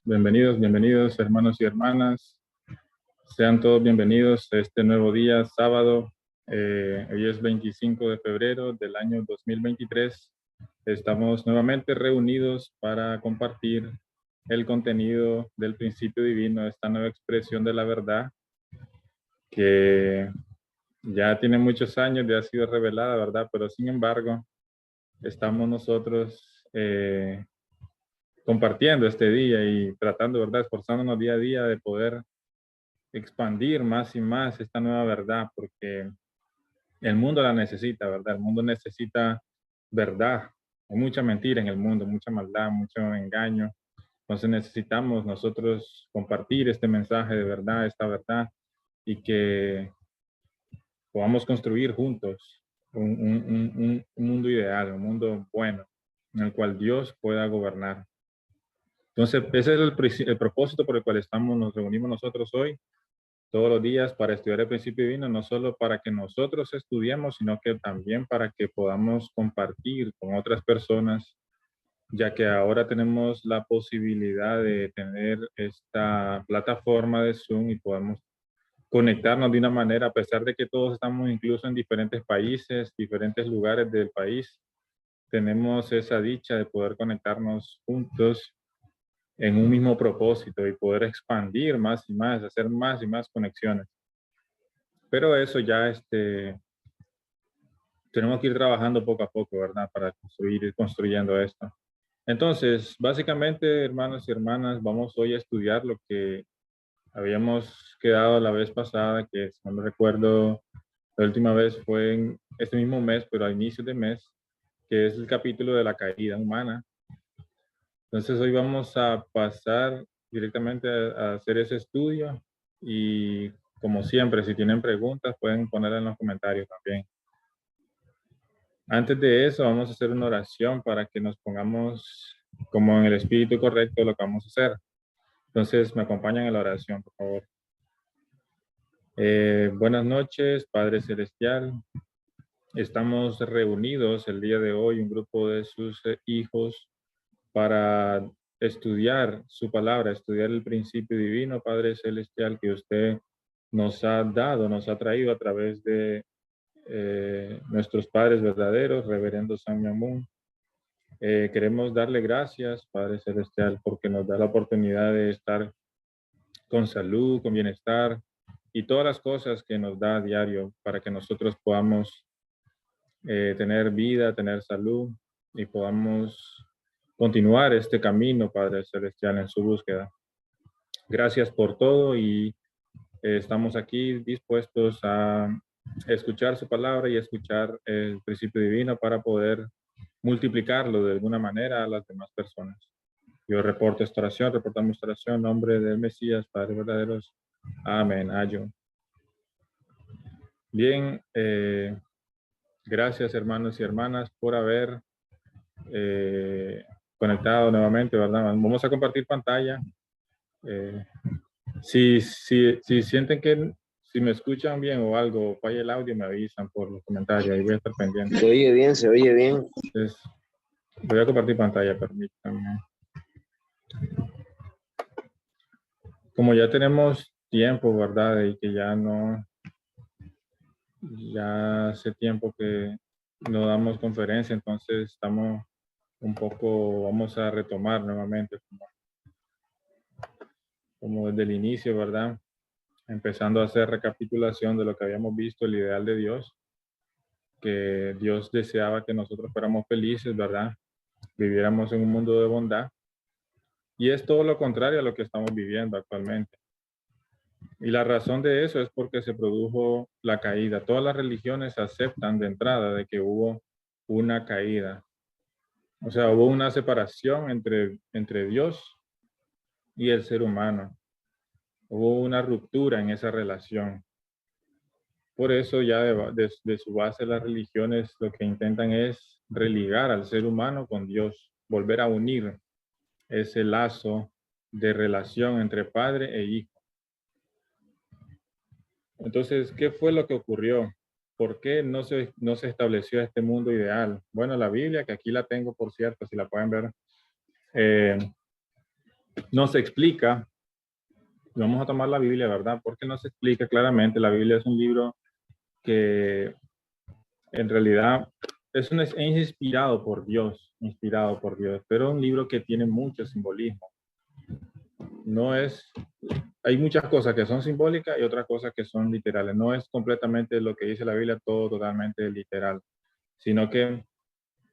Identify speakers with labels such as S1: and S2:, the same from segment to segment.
S1: Bienvenidos, bienvenidos, hermanos y hermanas. Sean todos bienvenidos a este nuevo día, sábado. Hoy es 25 de febrero del año 2023. Estamos nuevamente reunidos para compartir el contenido del principio divino, esta nueva expresión de la verdad que ya tiene muchos años de ha sido revelada, ¿verdad? Pero sin embargo, estamos nosotros compartiendo este día y tratando, ¿verdad? Esforzándonos día a día de poder expandir más y más esta nueva verdad, porque el mundo la necesita, ¿verdad? El mundo necesita verdad. Hay mucha mentira en el mundo, mucha maldad, mucho engaño. Entonces necesitamos nosotros compartir este mensaje de verdad, esta verdad, y que podamos construir juntos un mundo ideal, un mundo bueno, en el cual Dios pueda gobernar. Entonces, ese es el propósito por el cual nos reunimos nosotros hoy, todos los días, para estudiar el principio divino, no solo para que nosotros estudiemos, sino que también para que podamos compartir con otras personas, ya que ahora tenemos la posibilidad de tener esta plataforma de Zoom y podemos conectarnos de una manera, a pesar de que todos estamos incluso en diferentes países, diferentes lugares del país, tenemos esa dicha de poder conectarnos juntos en un mismo propósito y poder expandir más y más, hacer más y más conexiones. Pero eso ya tenemos que ir trabajando poco a poco, ¿verdad? Para ir construyendo esto. Entonces, básicamente, hermanos y hermanas, vamos hoy a estudiar lo que habíamos quedado la vez pasada, que si no me recuerdo, la última vez fue en este mismo mes, pero a inicios de mes, que es el capítulo de la caída humana. Entonces, hoy vamos a pasar directamente a hacer ese estudio y, como siempre, si tienen preguntas, pueden ponerlas en los comentarios también. Antes de eso, vamos a hacer una oración para que nos pongamos como en el espíritu correcto de lo que vamos a hacer. Entonces, me acompañan en la oración, por favor. Buenas noches, Padre Celestial. Estamos reunidos el día de hoy, un grupo de sus hijos, para estudiar su palabra, estudiar el principio divino, Padre Celestial, que usted nos ha dado, nos ha traído a través de nuestros padres verdaderos, Reverendo Samuel Moon. Queremos darle gracias, Padre Celestial, porque nos da la oportunidad de estar con salud, con bienestar y todas las cosas que nos da a diario para que nosotros podamos tener vida, tener salud y podamos continuar este camino, Padre Celestial, en su búsqueda. Gracias por todo y estamos aquí dispuestos a escuchar su palabra y escuchar el principio divino para poder multiplicarlo de alguna manera a las demás personas. Yo reporto esta oración, reportamos esta oración en nombre del Mesías, Padre verdaderos. Amén. Ayun. Bien, gracias hermanos y hermanas por haber conectado nuevamente, ¿verdad? Vamos a compartir pantalla. Si sienten que si me escuchan bien o algo, falla el audio, me avisan por los comentarios, ahí voy a estar pendiente.
S2: Se oye bien, se oye bien.
S1: Entonces, voy a compartir pantalla, permítanme. Como ya tenemos tiempo, ¿verdad? Y que ya hace tiempo que no damos conferencia, entonces estamos vamos a retomar nuevamente como desde el inicio, ¿verdad? Empezando a hacer recapitulación de lo que habíamos visto, el ideal de Dios, que Dios deseaba que nosotros fuéramos felices, ¿verdad? Viviéramos en un mundo de bondad. Y es todo lo contrario a lo que estamos viviendo actualmente. Y la razón de eso es porque se produjo la caída. Todas las religiones aceptan de entrada de que hubo una caída. O sea, hubo una separación entre Dios y el ser humano. Hubo una ruptura en esa relación. Por eso ya de su base las religiones lo que intentan es religar al ser humano con Dios, volver a unir ese lazo de relación entre padre e hijo. Entonces, ¿qué fue lo que ocurrió? ¿Por qué no se estableció este mundo ideal? Bueno, la Biblia, que aquí la tengo, por cierto, si la pueden ver, nos explica, vamos a tomar la Biblia, ¿verdad? Porque nos explica claramente, la Biblia es un libro que en realidad es inspirado por Dios, pero un libro que tiene mucho simbolismo. No es, hay muchas cosas que son simbólicas y otras cosas que son literales. No es completamente lo que dice la Biblia, todo totalmente literal, sino que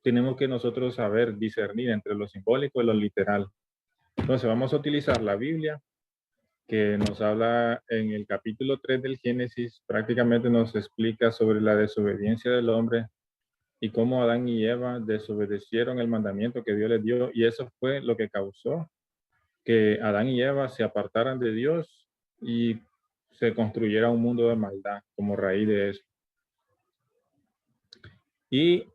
S1: tenemos que nosotros saber discernir entre lo simbólico y lo literal. Entonces vamos a utilizar la Biblia, que nos habla en el capítulo 3 del Génesis, prácticamente nos explica sobre la desobediencia del hombre y cómo Adán y Eva desobedecieron el mandamiento que Dios les dio, y eso fue lo que causó que Adán y Eva se apartaran de Dios y se construyera un mundo de maldad como raíz de eso. Y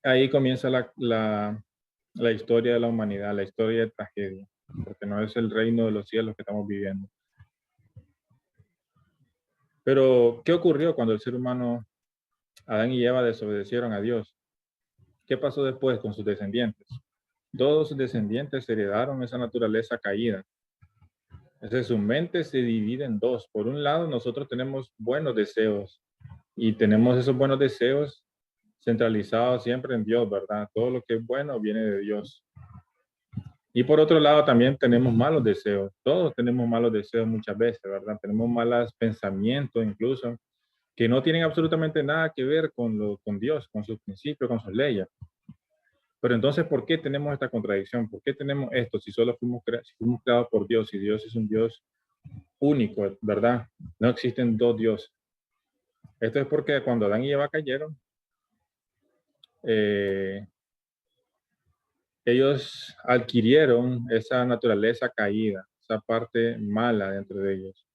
S1: ahí comienza la historia de la humanidad, la historia de tragedia, porque no es el reino de los cielos que estamos viviendo. Pero, ¿qué ocurrió cuando el ser humano, Adán y Eva, desobedecieron a Dios? ¿Qué pasó después con sus descendientes? Todos sus descendientes heredaron esa naturaleza caída. Entonces, su mente se divide en dos. Por un lado, nosotros tenemos buenos deseos y tenemos esos buenos deseos centralizados siempre en Dios, ¿verdad? Todo lo que es bueno viene de Dios. Y por otro lado, también tenemos malos deseos. Todos tenemos malos deseos muchas veces, ¿verdad? Tenemos malos pensamientos incluso, que no tienen absolutamente nada que ver con Dios, con sus principios, con sus leyes. Pero entonces, ¿por qué tenemos esta contradicción? ¿Por qué tenemos esto si solo fuimos creados por Dios y Dios es un Dios único, ¿verdad? No existen dos dioses. Esto es porque cuando Adán y Eva cayeron, ellos adquirieron esa naturaleza caída, esa parte mala dentro de ellos,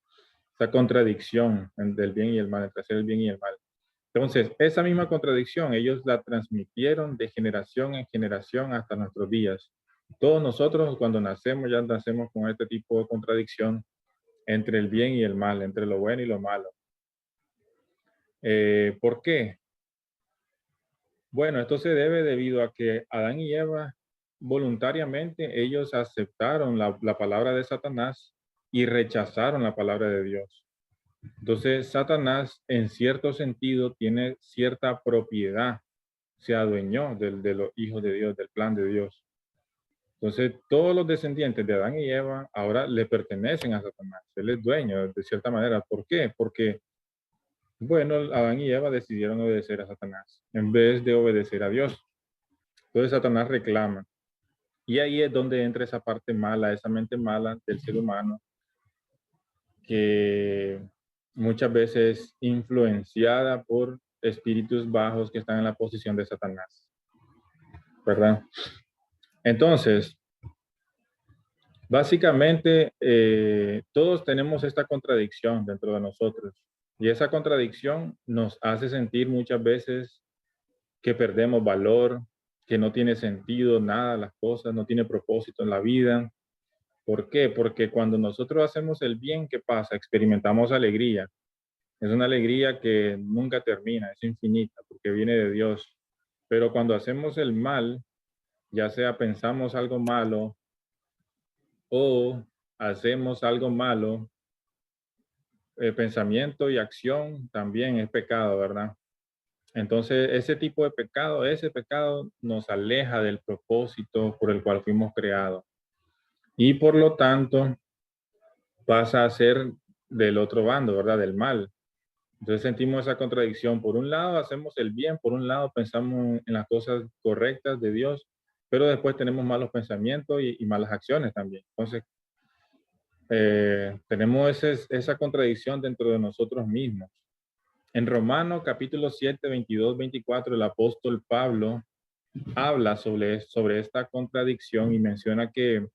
S1: esa contradicción del bien y el mal, entre hacer el bien y el mal. Entonces, esa misma contradicción ellos la transmitieron de generación en generación hasta nuestros días. Todos nosotros cuando nacemos ya nacemos con este tipo de contradicción entre el bien y el mal, entre lo bueno y lo malo. ¿Por qué? Bueno, esto se debe debido a que Adán y Eva voluntariamente ellos aceptaron la palabra de Satanás y rechazaron la palabra de Dios. Entonces, Satanás en cierto sentido tiene cierta propiedad, se adueñó de los hijos de Dios, del plan de Dios. Entonces, todos los descendientes de Adán y Eva ahora le pertenecen a Satanás. Él es dueño de cierta manera. ¿Por qué? Porque bueno, Adán y Eva decidieron obedecer a Satanás en vez de obedecer a Dios. Entonces Satanás reclama. Y ahí es donde entra esa parte mala, esa mente mala del ser humano, que muchas veces influenciada por espíritus bajos que están en la posición de Satanás. ¿Verdad? Entonces, básicamente, todos tenemos esta contradicción dentro de nosotros. Y esa contradicción nos hace sentir muchas veces que perdemos valor, que no tiene sentido nada las cosas, no tiene propósito en la vida. ¿Por qué? Porque cuando nosotros hacemos el bien, ¿qué pasa? Experimentamos alegría. Es una alegría que nunca termina, es infinita, porque viene de Dios. Pero cuando hacemos el mal, ya sea pensamos algo malo o hacemos algo malo, pensamiento y acción también es pecado, ¿verdad? Entonces, ese pecado nos aleja del propósito por el cual fuimos creados. Y por lo tanto, pasa a ser del otro bando, ¿verdad? Del mal. Entonces sentimos esa contradicción. Por un lado hacemos el bien, por un lado pensamos en las cosas correctas de Dios, pero después tenemos malos pensamientos y malas acciones también. Entonces, tenemos esa contradicción dentro de nosotros mismos. En Romanos capítulo 7, 22, 24, el apóstol Pablo habla sobre esta contradicción y menciona que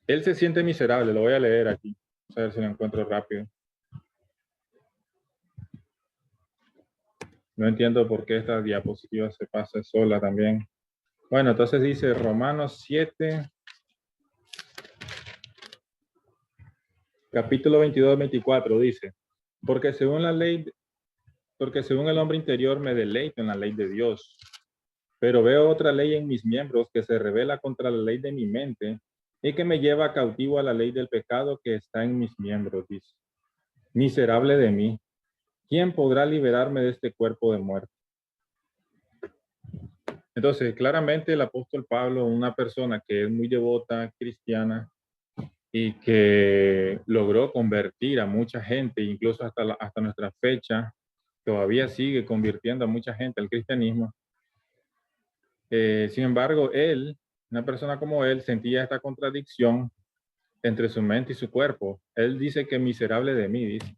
S1: él se siente miserable. Lo voy a leer aquí, a ver si lo encuentro rápido. No entiendo por qué esta diapositiva se pasa sola también. Bueno, entonces dice Romanos 7, capítulo 22, 24, dice, porque según la ley, porque según el hombre interior me deleito en la ley de Dios, pero veo otra ley en mis miembros que se revela contra la ley de mi mente y que me lleva cautivo a la ley del pecado que está en mis miembros, dice. Miserable de mí, ¿quién podrá liberarme de este cuerpo de muerte? Entonces, claramente el apóstol Pablo, una persona que es muy devota, cristiana, y que logró convertir a mucha gente, incluso hasta nuestra fecha, todavía sigue convirtiendo a mucha gente al cristianismo. Sin embargo, él, una persona como él, sentía esta contradicción entre su mente y su cuerpo. Él dice que miserable de mí, dice.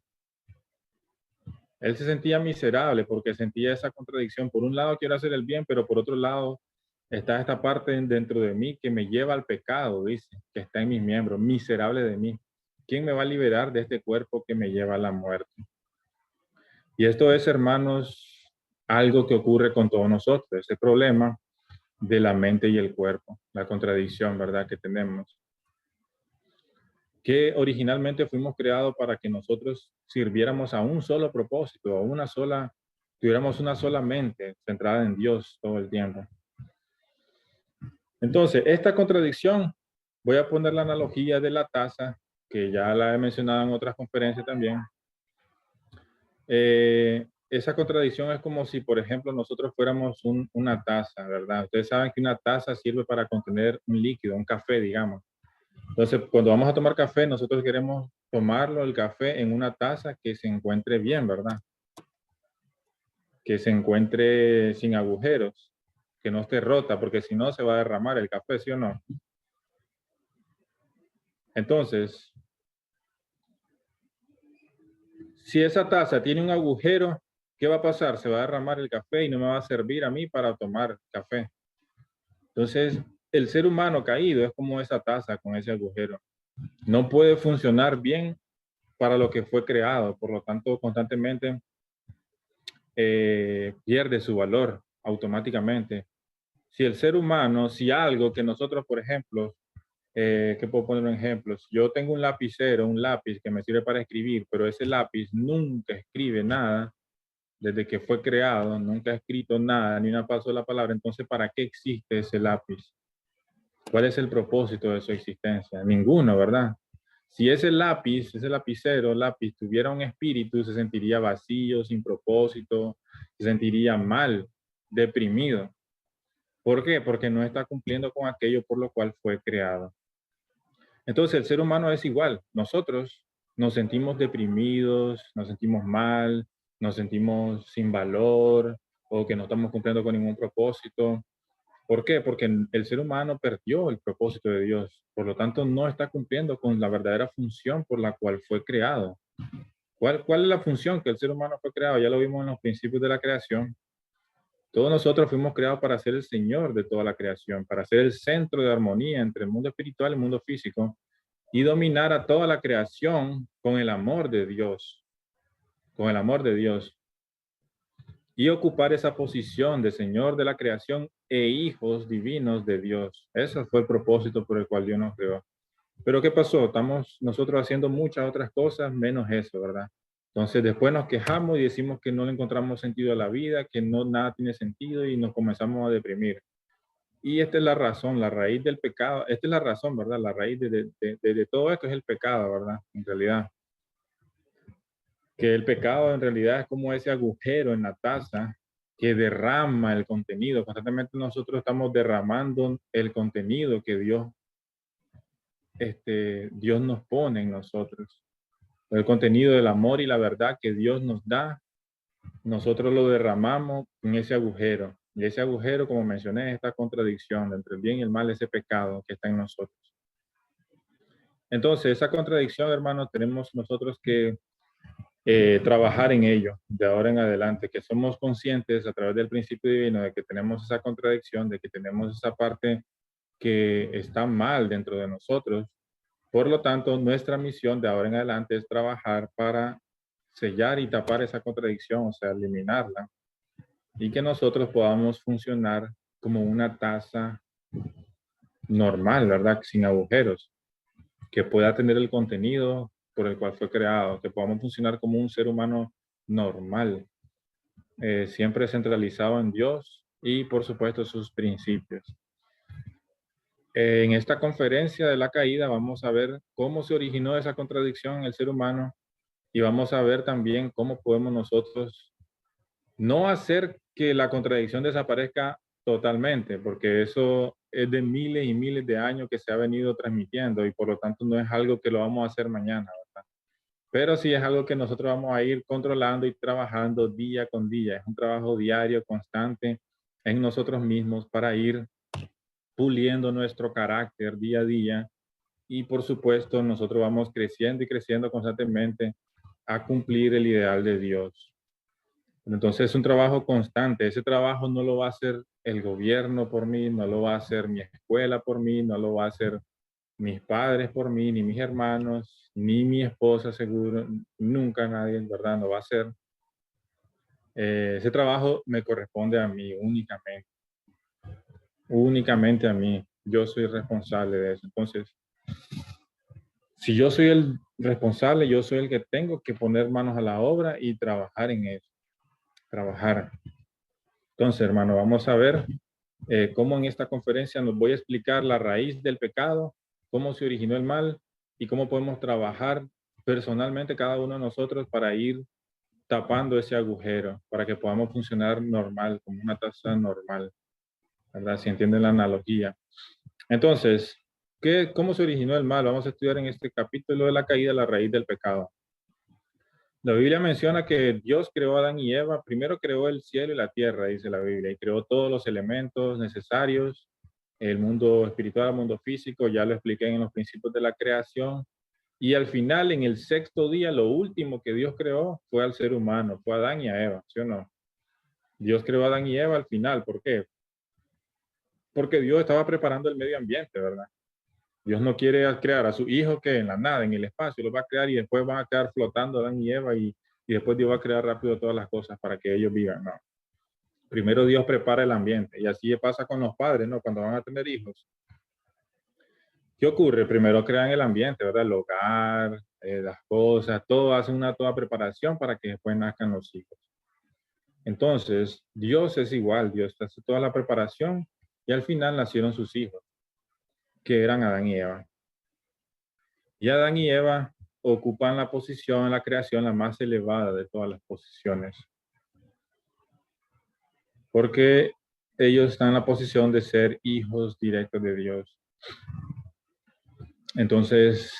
S1: Él se sentía miserable porque sentía esa contradicción. Por un lado quiero hacer el bien, pero por otro lado está esta parte dentro de mí que me lleva al pecado, dice, que está en mis miembros, miserable de mí. ¿Quién me va a liberar de este cuerpo que me lleva a la muerte? Y esto es, hermanos, algo que ocurre con todos nosotros, ese problema de la mente y el cuerpo, la contradicción, ¿verdad?, que tenemos. Que originalmente fuimos creados para que nosotros sirviéramos a un solo propósito, a una sola, tuviéramos una sola mente centrada en Dios todo el tiempo. Entonces, esta contradicción, voy a poner la analogía de la taza, que ya la he mencionado en otras conferencias también. Esa contradicción es como si, por ejemplo, nosotros fuéramos una taza, ¿verdad? Ustedes saben que una taza sirve para contener un líquido, un café, digamos. Entonces, cuando vamos a tomar café, nosotros queremos tomarlo, el café, en una taza que se encuentre bien, ¿verdad? Que se encuentre sin agujeros, que no esté rota, porque si no se va a derramar el café, ¿sí o no? Entonces, si esa taza tiene un agujero, ¿qué va a pasar? Se va a derramar el café y no me va a servir a mí para tomar café. Entonces, el ser humano caído es como esa taza con ese agujero. No puede funcionar bien para lo que fue creado, por lo tanto, constantemente pierde su valor automáticamente. Si el ser humano, si algo que nosotros, por ejemplo, ¿qué puedo poner un ejemplo? Si yo tengo un lapicero, un lápiz que me sirve para escribir, pero ese lápiz nunca escribe nada desde que fue creado, nunca ha escrito nada, ni una sola palabra, entonces, ¿para qué existe ese lápiz? ¿Cuál es el propósito de su existencia? Ninguno, ¿verdad? Si ese lápiz, ese lapicero, lápiz, tuviera un espíritu, se sentiría vacío, sin propósito, se sentiría mal, deprimido. ¿Por qué? Porque no está cumpliendo con aquello por lo cual fue creado. Entonces, el ser humano es igual. Nosotros nos sentimos deprimidos, nos sentimos mal, nos sentimos sin valor o que no estamos cumpliendo con ningún propósito. ¿Por qué? Porque el ser humano perdió el propósito de Dios. Por lo tanto, no está cumpliendo con la verdadera función por la cual fue creado. ¿Cuál es la función que el ser humano fue creado? Ya lo vimos en los principios de la creación. Todos nosotros fuimos creados para ser el Señor de toda la creación, para ser el centro de armonía entre el mundo espiritual y el mundo físico y dominar a toda la creación con el amor de Dios, con el amor de Dios. Y ocupar esa posición de Señor de la creación e hijos divinos de Dios. Ese fue el propósito por el cual Dios nos creó. Pero ¿qué pasó? Estamos nosotros haciendo muchas otras cosas menos eso, ¿verdad? Entonces después nos quejamos y decimos que no le encontramos sentido a la vida, que no nada tiene sentido y nos comenzamos a deprimir. Y esta es la razón, la raíz del pecado. Esta es la razón, ¿verdad? La raíz de todo esto es el pecado, ¿verdad? En realidad. Que el pecado en realidad es como ese agujero en la taza que derrama el contenido. Constantemente nosotros estamos derramando el contenido que Dios nos pone en nosotros. El contenido del amor y la verdad que Dios nos da, nosotros lo derramamos en ese agujero. Y ese agujero, como mencioné, es esta contradicción entre el bien y el mal, ese pecado que está en nosotros. Entonces, esa contradicción, hermanos, tenemos nosotros que trabajar en ello de ahora en adelante, que somos conscientes a través del principio divino de que tenemos esa contradicción, de que tenemos esa parte que está mal dentro de nosotros. Por lo tanto, nuestra misión de ahora en adelante es trabajar para sellar y tapar esa contradicción, o sea, eliminarla, y que nosotros podamos funcionar como una taza normal, ¿verdad? Sin agujeros, que pueda tener el contenido por el cual fue creado, que podamos funcionar como un ser humano normal, siempre centralizado en Dios y por supuesto sus principios. En esta conferencia de la caída vamos a ver cómo se originó esa contradicción en el ser humano y vamos a ver también cómo podemos nosotros no hacer que la contradicción desaparezca totalmente, porque eso es de miles y miles de años que se ha venido transmitiendo y por lo tanto no es algo que lo vamos a hacer mañana, ¿verdad? Pero sí es algo que nosotros vamos a ir controlando y trabajando día con día. Es un trabajo diario, constante en nosotros mismos para ir puliendo nuestro carácter día a día y por supuesto nosotros vamos creciendo y creciendo constantemente a cumplir el ideal de Dios. Entonces es un trabajo constante. Ese trabajo no lo va a hacer el gobierno por mí, no lo va a hacer mi escuela por mí, no lo va a hacer mis padres por mí, ni mis hermanos, ni mi esposa seguro, nunca nadie, en verdad, no va a hacer. Ese trabajo me corresponde a mí únicamente a mí. Yo soy responsable de eso. Entonces, si yo soy el responsable, yo soy el que tengo que poner manos a la obra y trabajar en eso, trabajar. Entonces, hermano, vamos a ver cómo en esta conferencia nos voy a explicar la raíz del pecado, cómo se originó el mal y cómo podemos trabajar personalmente cada uno de nosotros para ir tapando ese agujero, para que podamos funcionar normal, como una taza normal, ¿verdad? Si entienden la analogía. Entonces, ¿cómo se originó el mal? Vamos a estudiar en este capítulo de la caída la raíz del pecado. La Biblia menciona que Dios creó a Adán y Eva, primero creó el cielo y la tierra, dice la Biblia, y creó todos los elementos necesarios, el mundo espiritual, el mundo físico, ya lo expliqué en los principios de la creación, y al final, en el sexto día, lo último que Dios creó fue al ser humano, fue a Adán y a Eva, ¿sí o no? Dios creó a Adán y Eva al final, ¿por qué? Porque Dios estaba preparando el medio ambiente, ¿verdad? Dios no quiere crear a su hijo que en la nada, en el espacio, lo va a crear y después van a quedar flotando Adán y Eva y después Dios va a crear rápido todas las cosas para que ellos vivan. No. Primero Dios prepara el ambiente y así pasa con los padres, ¿no? Cuando van a tener hijos. ¿Qué ocurre? Primero crean el ambiente, ¿verdad? El hogar, las cosas, todo hace toda preparación para que después nazcan los hijos. Entonces, Dios es igual, Dios hace toda la preparación y al final nacieron sus hijos, que eran Adán y Eva. Y Adán y Eva ocupan la posición en la creación la más elevada de todas las posiciones, porque ellos están en la posición de ser hijos directos de Dios. Entonces,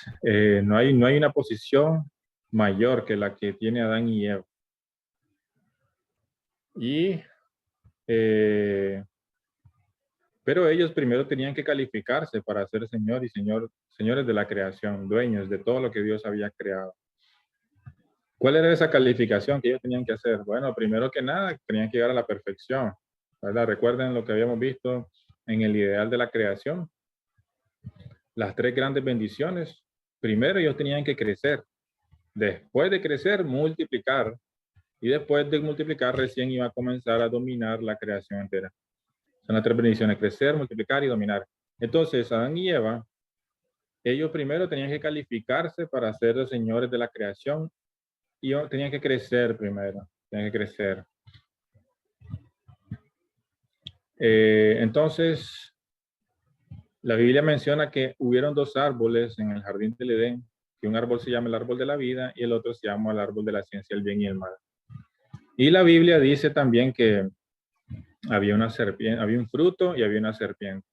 S1: no hay una posición mayor que la que tiene Adán y Eva. Y, pero ellos primero tenían que calificarse para ser señores de la creación, dueños de todo lo que Dios había creado. ¿Cuál era esa calificación que ellos tenían que hacer? Bueno, primero que nada, tenían que llegar a la perfección, ¿verdad? Recuerden lo que habíamos visto en el ideal de la creación, las tres grandes bendiciones. Primero ellos tenían que crecer, después de crecer, multiplicar, y después de multiplicar recién iba a comenzar a dominar la creación entera. Son las tres bendiciones, crecer, multiplicar y dominar. Entonces, Adán y Eva, ellos primero tenían que calificarse para ser los señores de la creación y tenían que crecer primero, tenían que crecer. Entonces, la Biblia menciona que hubieron dos árboles en el jardín del Edén, que un árbol se llama el árbol de la vida y el otro se llama el árbol de la ciencia del bien y el mal. Y la Biblia dice también que había una serpiente, había un fruto y había una serpiente.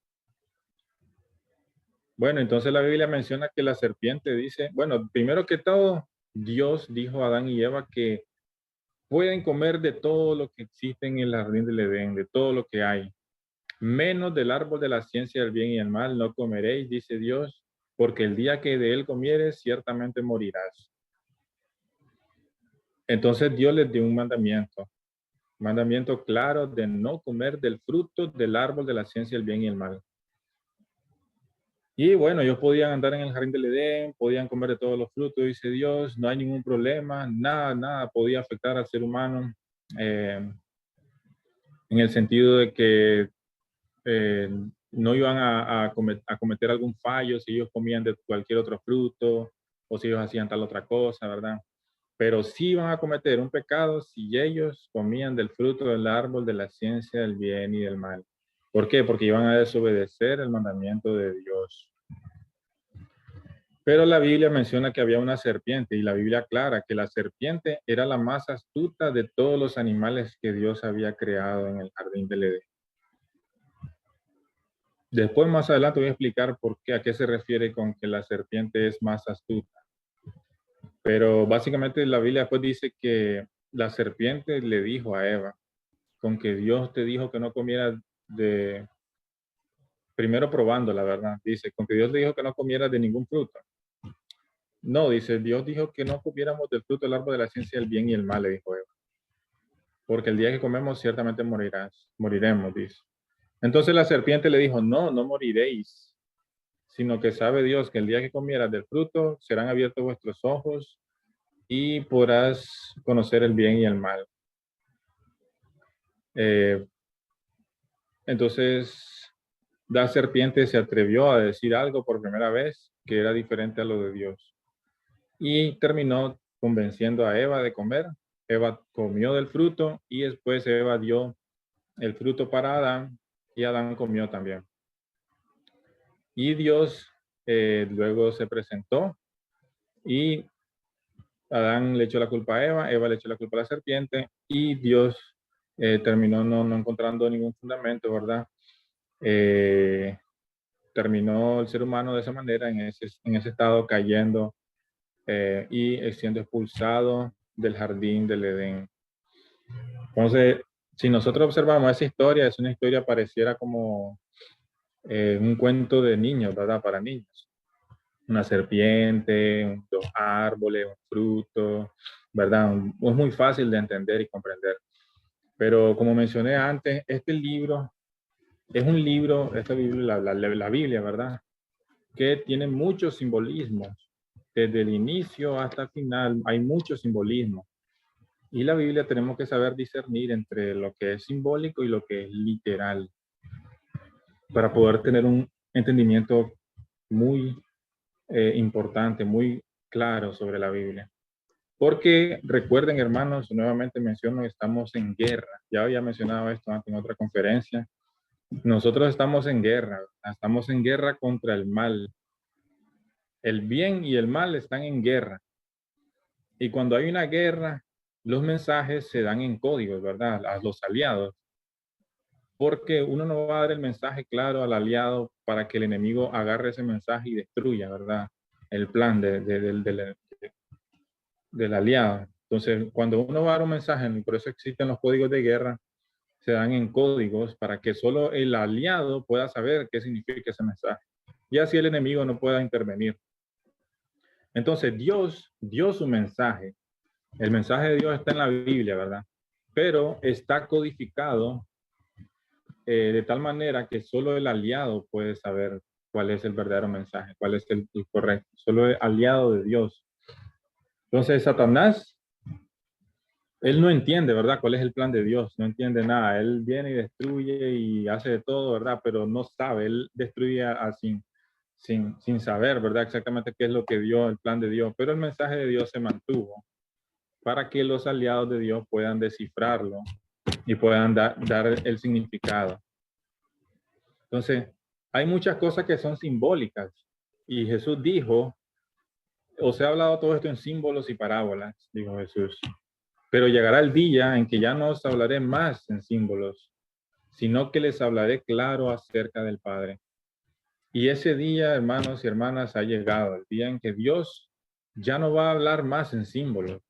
S1: Bueno, entonces la Biblia menciona que la serpiente dice, bueno, primero que todo, Dios dijo a Adán y Eva que pueden comer de todo lo que existe en el jardín del Edén, de todo lo que hay. Menos del árbol de la ciencia del bien y el mal no comeréis, dice Dios, porque el día que de él comieres, ciertamente morirás. Entonces Dios les dio un mandamiento claro de no comer del fruto del árbol de la ciencia del bien y el mal. Y bueno, ellos podían andar en el jardín del Edén, podían comer de todos los frutos, dice Dios, no hay ningún problema, nada podía afectar al ser humano, en el sentido de que eh, no iban a cometer algún fallo si ellos comían de cualquier otro fruto o si ellos hacían tal otra cosa, ¿verdad? Pero sí iban a cometer un pecado si ellos comían del fruto del árbol de la ciencia del bien y del mal. ¿Por qué? Porque iban a desobedecer el mandamiento de Dios. Pero la Biblia menciona que había una serpiente y la Biblia aclara que la serpiente era la más astuta de todos los animales que Dios había creado en el jardín del Edén. Después, más adelante, voy a explicar por qué, a qué se refiere con que la serpiente es más astuta. Pero básicamente la Biblia después dice que la serpiente le dijo a Eva, con que Dios te dijo que no comiera de, primero probando la verdad, dice, con que Dios le dijo que no comiera de ningún fruto. No, dice, Dios dijo que no comiéramos del fruto del árbol de la ciencia del bien y el mal, le dijo Eva. Porque el día que comemos ciertamente moriremos, dice. Entonces la serpiente le dijo, no, no moriréis, sino que sabe Dios que el día que comieras del fruto serán abiertos vuestros ojos y podrás conocer el bien y el mal. Entonces la serpiente se atrevió a decir algo por primera vez que era diferente a lo de Dios y terminó convenciendo a Eva de comer. Eva comió del fruto y después Eva dio el fruto para Adán y Adán comió también. Y Dios luego se presentó y Adán le echó la culpa a Eva le echó la culpa a la serpiente y Dios terminó no encontrando ningún fundamento, ¿verdad? Terminó el ser humano de esa manera, en ese estado, cayendo y siendo expulsado del jardín del Edén. Entonces, si nosotros observamos esa historia, es una historia pareciera como un cuento de niños, ¿verdad? Para niños. Una serpiente, dos árboles, un fruto, ¿verdad? Es muy fácil de entender y comprender. Pero como mencioné antes, este libro es un libro, esta Biblia, la Biblia, ¿verdad? Que tiene muchos simbolismos. Desde el inicio hasta el final hay muchos simbolismos. Y la Biblia tenemos que saber discernir entre lo que es simbólico y lo que es literal para poder tener un entendimiento muy importante, muy claro sobre la Biblia. Porque recuerden, hermanos, nuevamente menciono, estamos en guerra. Ya había mencionado esto antes en otra conferencia. Nosotros estamos en guerra contra el mal. El bien y el mal están en guerra. Y cuando hay una guerra, los mensajes se dan en códigos, ¿verdad? A los aliados. Porque uno no va a dar el mensaje claro al aliado para que el enemigo agarre ese mensaje y destruya, ¿verdad? El plan del aliado. Entonces, cuando uno va a dar un mensaje, y por eso existen los códigos de guerra, se dan en códigos para que solo el aliado pueda saber qué significa ese mensaje. Y así el enemigo no pueda intervenir. Entonces, Dios dio su mensaje. El mensaje de Dios está en la Biblia, ¿verdad? Pero está codificado de tal manera que solo el aliado puede saber cuál es el verdadero mensaje, cuál es el correcto. Solo el aliado de Dios. Entonces, Satanás, él no entiende, ¿verdad? ¿Cuál es el plan de Dios? No entiende nada. Él viene y destruye y hace de todo, ¿verdad? Pero no sabe. Él destruye sin saber, ¿verdad? Exactamente qué es lo que dio el plan de Dios. Pero el mensaje de Dios se mantuvo para que los aliados de Dios puedan descifrarlo y puedan dar el significado. Entonces, hay muchas cosas que son simbólicas. Y Jesús dijo, os he hablado todo esto en símbolos y parábolas, dijo Jesús. Pero llegará el día en que ya no os hablaré más en símbolos, sino que les hablaré claro acerca del Padre. Y ese día, hermanos y hermanas, ha llegado, el día en que Dios ya no va a hablar más en símbolos.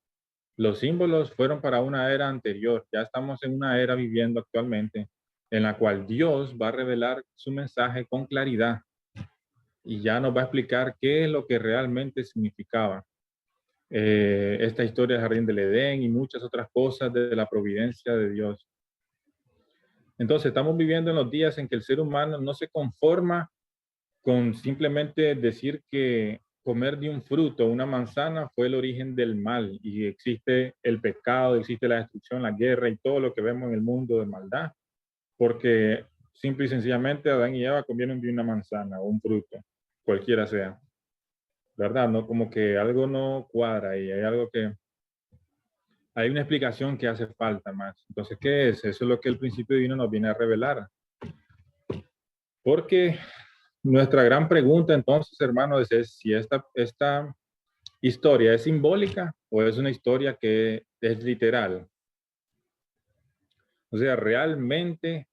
S1: Los símbolos fueron para una era anterior, ya estamos en una era viviendo actualmente, en la cual Dios va a revelar su mensaje con claridad y ya nos va a explicar qué es lo que realmente significaba esta historia del Jardín del Edén y muchas otras cosas de la providencia de Dios. Entonces, estamos viviendo en los días en que el ser humano no se conforma con simplemente decir que comer de un fruto, una manzana, fue el origen del mal y existe el pecado, existe la destrucción, la guerra y todo lo que vemos en el mundo de maldad, porque simple y sencillamente Adán y Eva comieron de una manzana o un fruto, cualquiera sea, ¿verdad? No, como que algo no cuadra y hay algo que, hay una explicación que hace falta más. Entonces, ¿qué es? Eso es lo que el principio divino nos viene a revelar. Porque nuestra gran pregunta entonces, hermanos, es si esta historia es simbólica o es una historia que es literal. O sea, realmente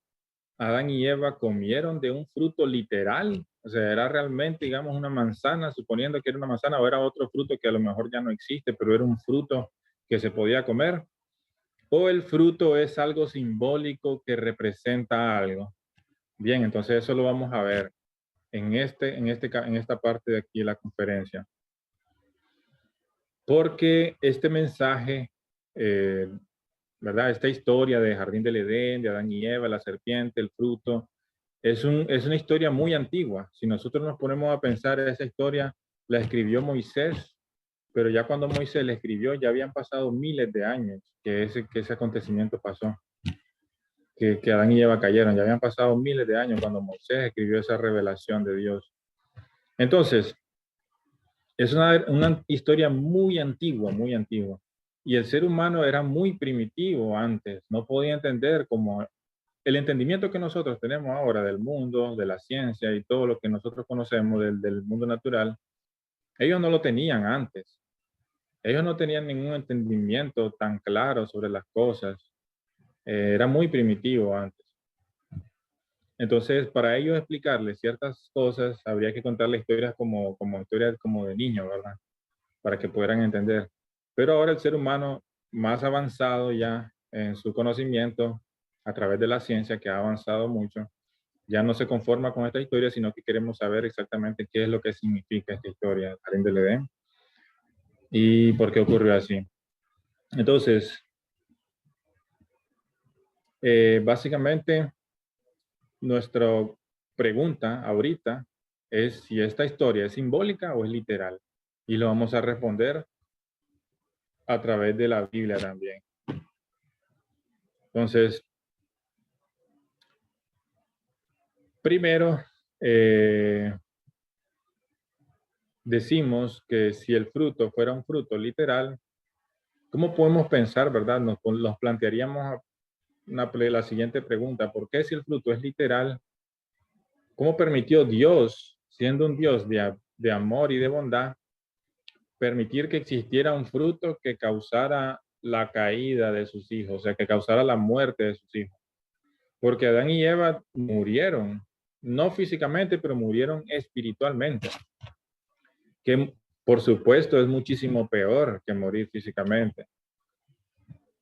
S1: Adán y Eva comieron de un fruto literal. O sea, era realmente, digamos, una manzana, suponiendo que era una manzana, o era otro fruto que a lo mejor ya no existe, pero era un fruto que se podía comer. O el fruto es algo simbólico que representa algo. Bien, entonces eso lo vamos a ver en esta parte de aquí de la conferencia. Porque este mensaje, eh, ¿verdad? Esta historia de Jardín del Edén, de Adán y Eva, la serpiente, el fruto, es una historia muy antigua. Si nosotros nos ponemos a pensar, esa historia la escribió Moisés, pero ya cuando Moisés la escribió, ya habían pasado miles de años que ese acontecimiento pasó, que Adán y Eva cayeron. Ya habían pasado miles de años cuando Moisés escribió esa revelación de Dios. Entonces, es una historia muy antigua, muy antigua. Y el ser humano era muy primitivo antes, no podía entender como el entendimiento que nosotros tenemos ahora del mundo, de la ciencia y todo lo que nosotros conocemos del mundo natural, ellos no lo tenían antes. Ellos no tenían ningún entendimiento tan claro sobre las cosas. Era muy primitivo antes. Entonces, para ellos explicarles ciertas cosas, habría que contarles historias como historias como de niños, ¿verdad? Para que pudieran entender. Pero ahora el ser humano más avanzado ya en su conocimiento a través de la ciencia, que ha avanzado mucho, ya no se conforma con esta historia, sino que queremos saber exactamente qué es lo que significa esta historia del Jardín del Edén y por qué ocurrió así. Entonces, básicamente, nuestra pregunta ahorita es si esta historia es simbólica o es literal. Y lo vamos a responder a través de la Biblia también. Entonces, primero, decimos que si el fruto fuera un fruto literal, ¿cómo podemos pensar, verdad? Nos plantearíamos la siguiente pregunta: ¿por qué si el fruto es literal, cómo permitió Dios, siendo un Dios de amor y de bondad, permitir que existiera un fruto que causara la caída de sus hijos, o sea, que causara la muerte de sus hijos? Porque Adán y Eva murieron, no físicamente, pero murieron espiritualmente, que por supuesto es muchísimo peor que morir físicamente.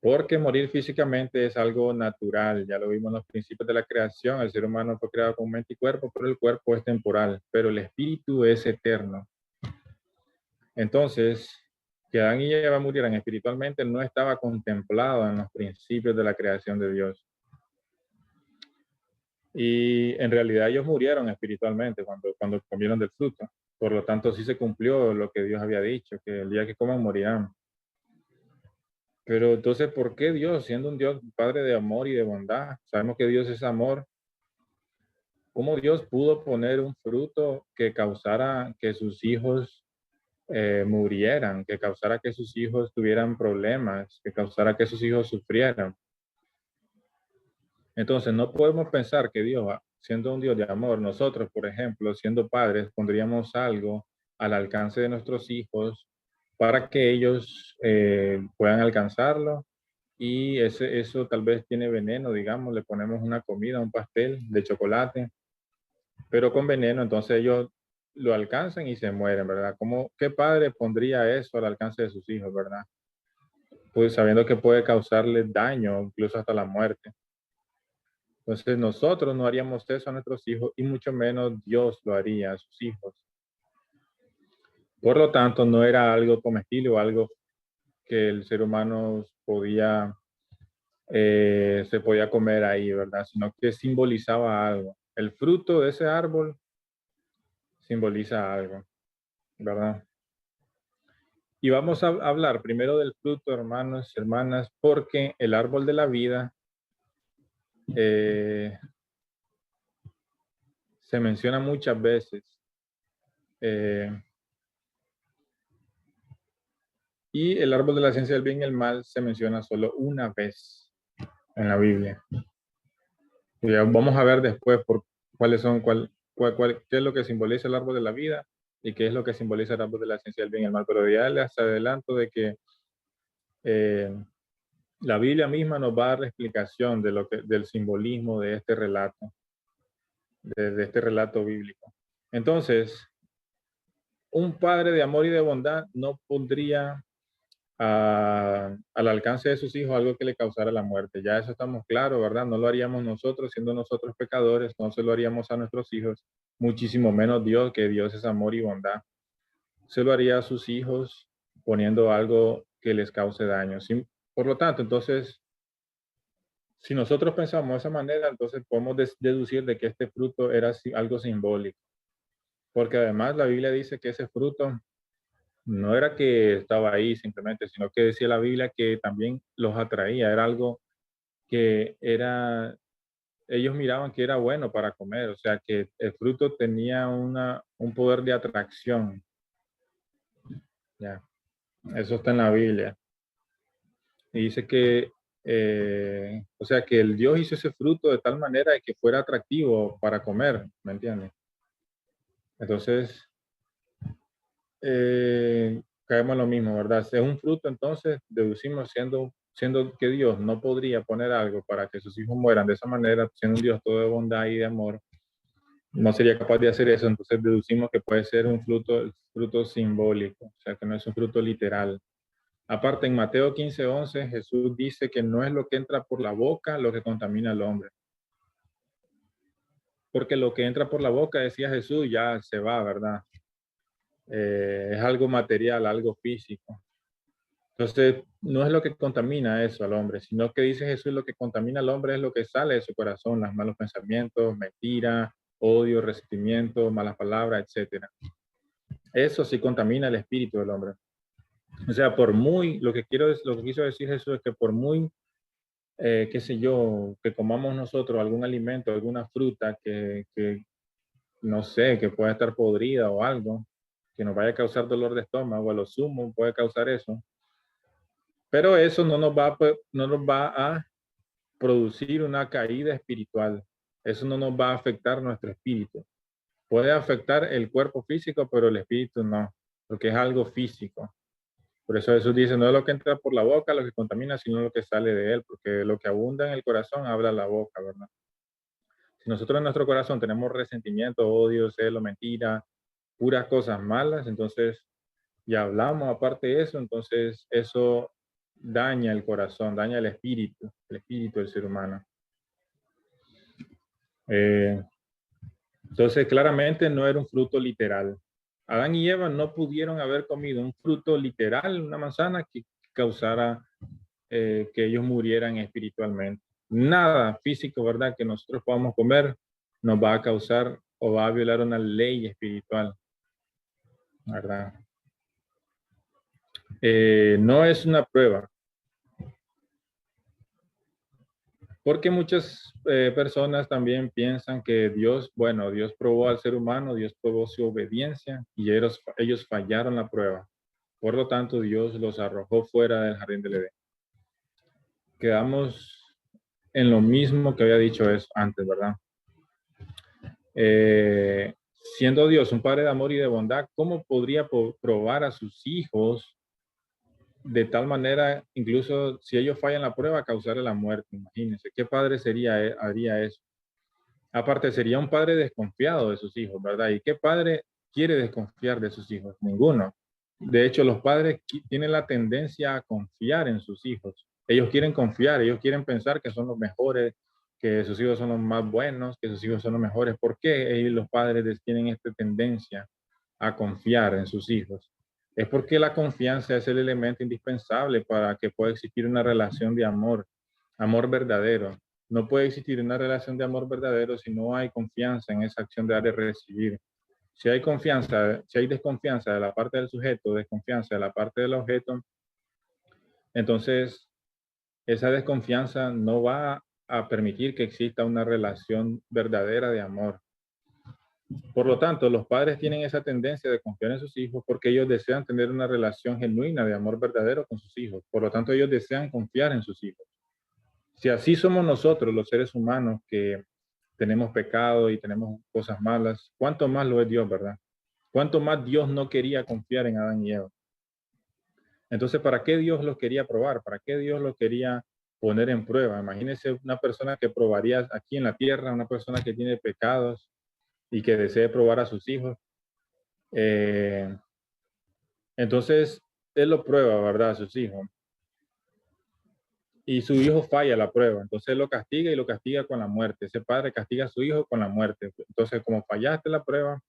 S1: Porque morir físicamente es algo natural, ya lo vimos en los principios de la creación, el ser humano fue creado con mente y cuerpo, pero el cuerpo es temporal, pero el espíritu es eterno. Entonces, que Adán y Eva murieran espiritualmente no estaba contemplado en los principios de la creación de Dios. Y en realidad ellos murieron espiritualmente cuando comieron del fruto. Por lo tanto, sí se cumplió lo que Dios había dicho, que el día que coman morirán. Pero entonces, ¿por qué Dios, siendo un Dios Padre de amor y de bondad, sabemos que Dios es amor, cómo Dios pudo poner un fruto que causara que sus hijos murieran, que causara que sus hijos tuvieran problemas, que causara que sus hijos sufrieran? Entonces, no podemos pensar que Dios, siendo un Dios de amor, nosotros, por ejemplo, siendo padres, pondríamos algo al alcance de nuestros hijos para que ellos puedan alcanzarlo. Y eso tal vez tiene veneno, digamos, le ponemos una comida, un pastel de chocolate, pero con veneno, entonces ellos lo alcanzan y se mueren, ¿verdad? ¿Qué padre pondría eso al alcance de sus hijos, verdad? Pues sabiendo que puede causarles daño, incluso hasta la muerte. Entonces nosotros no haríamos eso a nuestros hijos y mucho menos Dios lo haría a sus hijos. Por lo tanto, no era algo comestible o algo que el ser humano se podía comer ahí, ¿verdad? Sino que simbolizaba algo. El fruto de ese árbol simboliza algo, ¿verdad? Y vamos a hablar primero del fruto, hermanos, hermanas, porque el árbol de la vida eh, se menciona muchas veces. Eh, y el árbol de la ciencia del bien y el mal se menciona solo una vez en la Biblia. Y vamos a ver después ¿Cuáles son, qué es lo que simboliza el árbol de la vida y qué es lo que simboliza el árbol de la ciencia del bien y el mal? Pero ya les adelanto de que eh, la Biblia misma nos va a dar la explicación de del simbolismo de este relato, de este relato bíblico. Entonces, un padre de amor y de bondad no pondría al alcance de sus hijos algo que le causara la muerte. Ya eso estamos claros, ¿verdad? No lo haríamos nosotros, siendo nosotros pecadores, no se lo haríamos a nuestros hijos, muchísimo menos Dios, que Dios es amor y bondad. Se lo haría a sus hijos poniendo algo que les cause daño. Por lo tanto, entonces, si nosotros pensamos de esa manera, entonces podemos deducir de que este fruto era algo simbólico, porque además la Biblia dice que ese fruto no era que estaba ahí simplemente, sino que decía la Biblia que también los atraía, era algo que era, ellos miraban que era bueno para comer, o sea que el fruto tenía un poder de atracción, ya, eso está en la Biblia. Y dice que, o sea que el Dios hizo ese fruto de tal manera de que fuera atractivo para comer, ¿me entiendes? Entonces, caemos en lo mismo, ¿verdad? Si es un fruto, entonces deducimos siendo que Dios no podría poner algo para que sus hijos mueran de esa manera, siendo un Dios todo de bondad y de amor, no sería capaz de hacer eso, entonces deducimos que puede ser un fruto simbólico, o sea, que no es un fruto literal. Aparte, en Mateo 15:11, Jesús dice que no es lo que entra por la boca lo que contamina al hombre, porque lo que entra por la boca, decía Jesús, ya se va, ¿verdad? Es algo material, algo físico. Entonces, no es lo que contamina eso al hombre, sino que dice Jesús, lo que contamina al hombre es lo que sale de su corazón, los malos pensamientos, mentira, odio, resentimiento, malas palabras, etcétera. Eso sí contamina el espíritu del hombre. O sea, lo que quiso decir Jesús es que por muy, qué sé yo, que comamos nosotros algún alimento, alguna fruta no sé, que pueda estar podrida o algo, que nos vaya a causar dolor de estómago, a lo sumo puede causar eso. Pero eso no nos va a producir una caída espiritual. Eso no nos va a afectar nuestro espíritu. Puede afectar el cuerpo físico, pero el espíritu no, porque es algo físico. Por eso Jesús dice, no es lo que entra por la boca lo que contamina, sino lo que sale de él, porque lo que abunda en el corazón habla la boca, ¿verdad? Si nosotros en nuestro corazón tenemos resentimiento, odio, celo, mentira, puras cosas malas, entonces ya hablamos aparte de eso, entonces eso daña el corazón, daña el espíritu del ser humano. Eh, entonces, claramente no era un fruto literal. Adán y Eva no pudieron haber comido un fruto literal, una manzana que causara que ellos murieran espiritualmente. Nada físico, ¿verdad? Que nosotros podamos comer nos va a causar o va a violar una ley espiritual, ¿verdad? No es una prueba, porque muchas personas también piensan que Dios, bueno, Dios probó al ser humano, Dios probó su obediencia y ellos fallaron la prueba. Por lo tanto, Dios los arrojó fuera del jardín del Edén. Quedamos en lo mismo que había dicho eso antes, ¿verdad? Eh, Siendo Dios un Padre de amor y de bondad, ¿cómo podría probar a sus hijos de tal manera, incluso si ellos fallan la prueba, causarle la muerte? Imagínense, ¿qué padre haría eso? Aparte, sería un padre desconfiado de sus hijos, ¿verdad? ¿Y qué padre quiere desconfiar de sus hijos? Ninguno. De hecho, los padres tienen la tendencia a confiar en sus hijos. Ellos quieren confiar, ellos quieren pensar que son los mejores, que sus hijos son los más buenos, que sus hijos son los mejores. ¿Por qué ellos, los padres tienen esta tendencia a confiar en sus hijos? Es porque la confianza es el elemento indispensable para que pueda existir una relación de amor, amor verdadero. No puede existir una relación de amor verdadero si no hay confianza en esa acción de dar y recibir. Si hay confianza, si hay desconfianza de la parte del sujeto, desconfianza de la parte del objeto, entonces esa desconfianza no va a permitir que exista una relación verdadera de amor. Por lo tanto, los padres tienen esa tendencia de confiar en sus hijos porque ellos desean tener una relación genuina de amor verdadero con sus hijos. Por lo tanto, ellos desean confiar en sus hijos. Si así somos nosotros, los seres humanos, que tenemos pecado y tenemos cosas malas, ¿cuánto más lo es Dios, verdad? ¿Cuánto más Dios no quería confiar en Adán y Eva? Entonces, ¿para qué Dios los quería probar? ¿Para qué Dios los quería poner en prueba? Imagínense una persona que probaría aquí en la tierra, una persona que tiene pecados y que desee probar a sus hijos. Entonces, él lo prueba, ¿verdad? A sus hijos. Y su hijo falla la prueba. Entonces, él lo castiga y lo castiga con la muerte. Ese padre castiga a su hijo con la muerte. Entonces, como fallaste la prueba,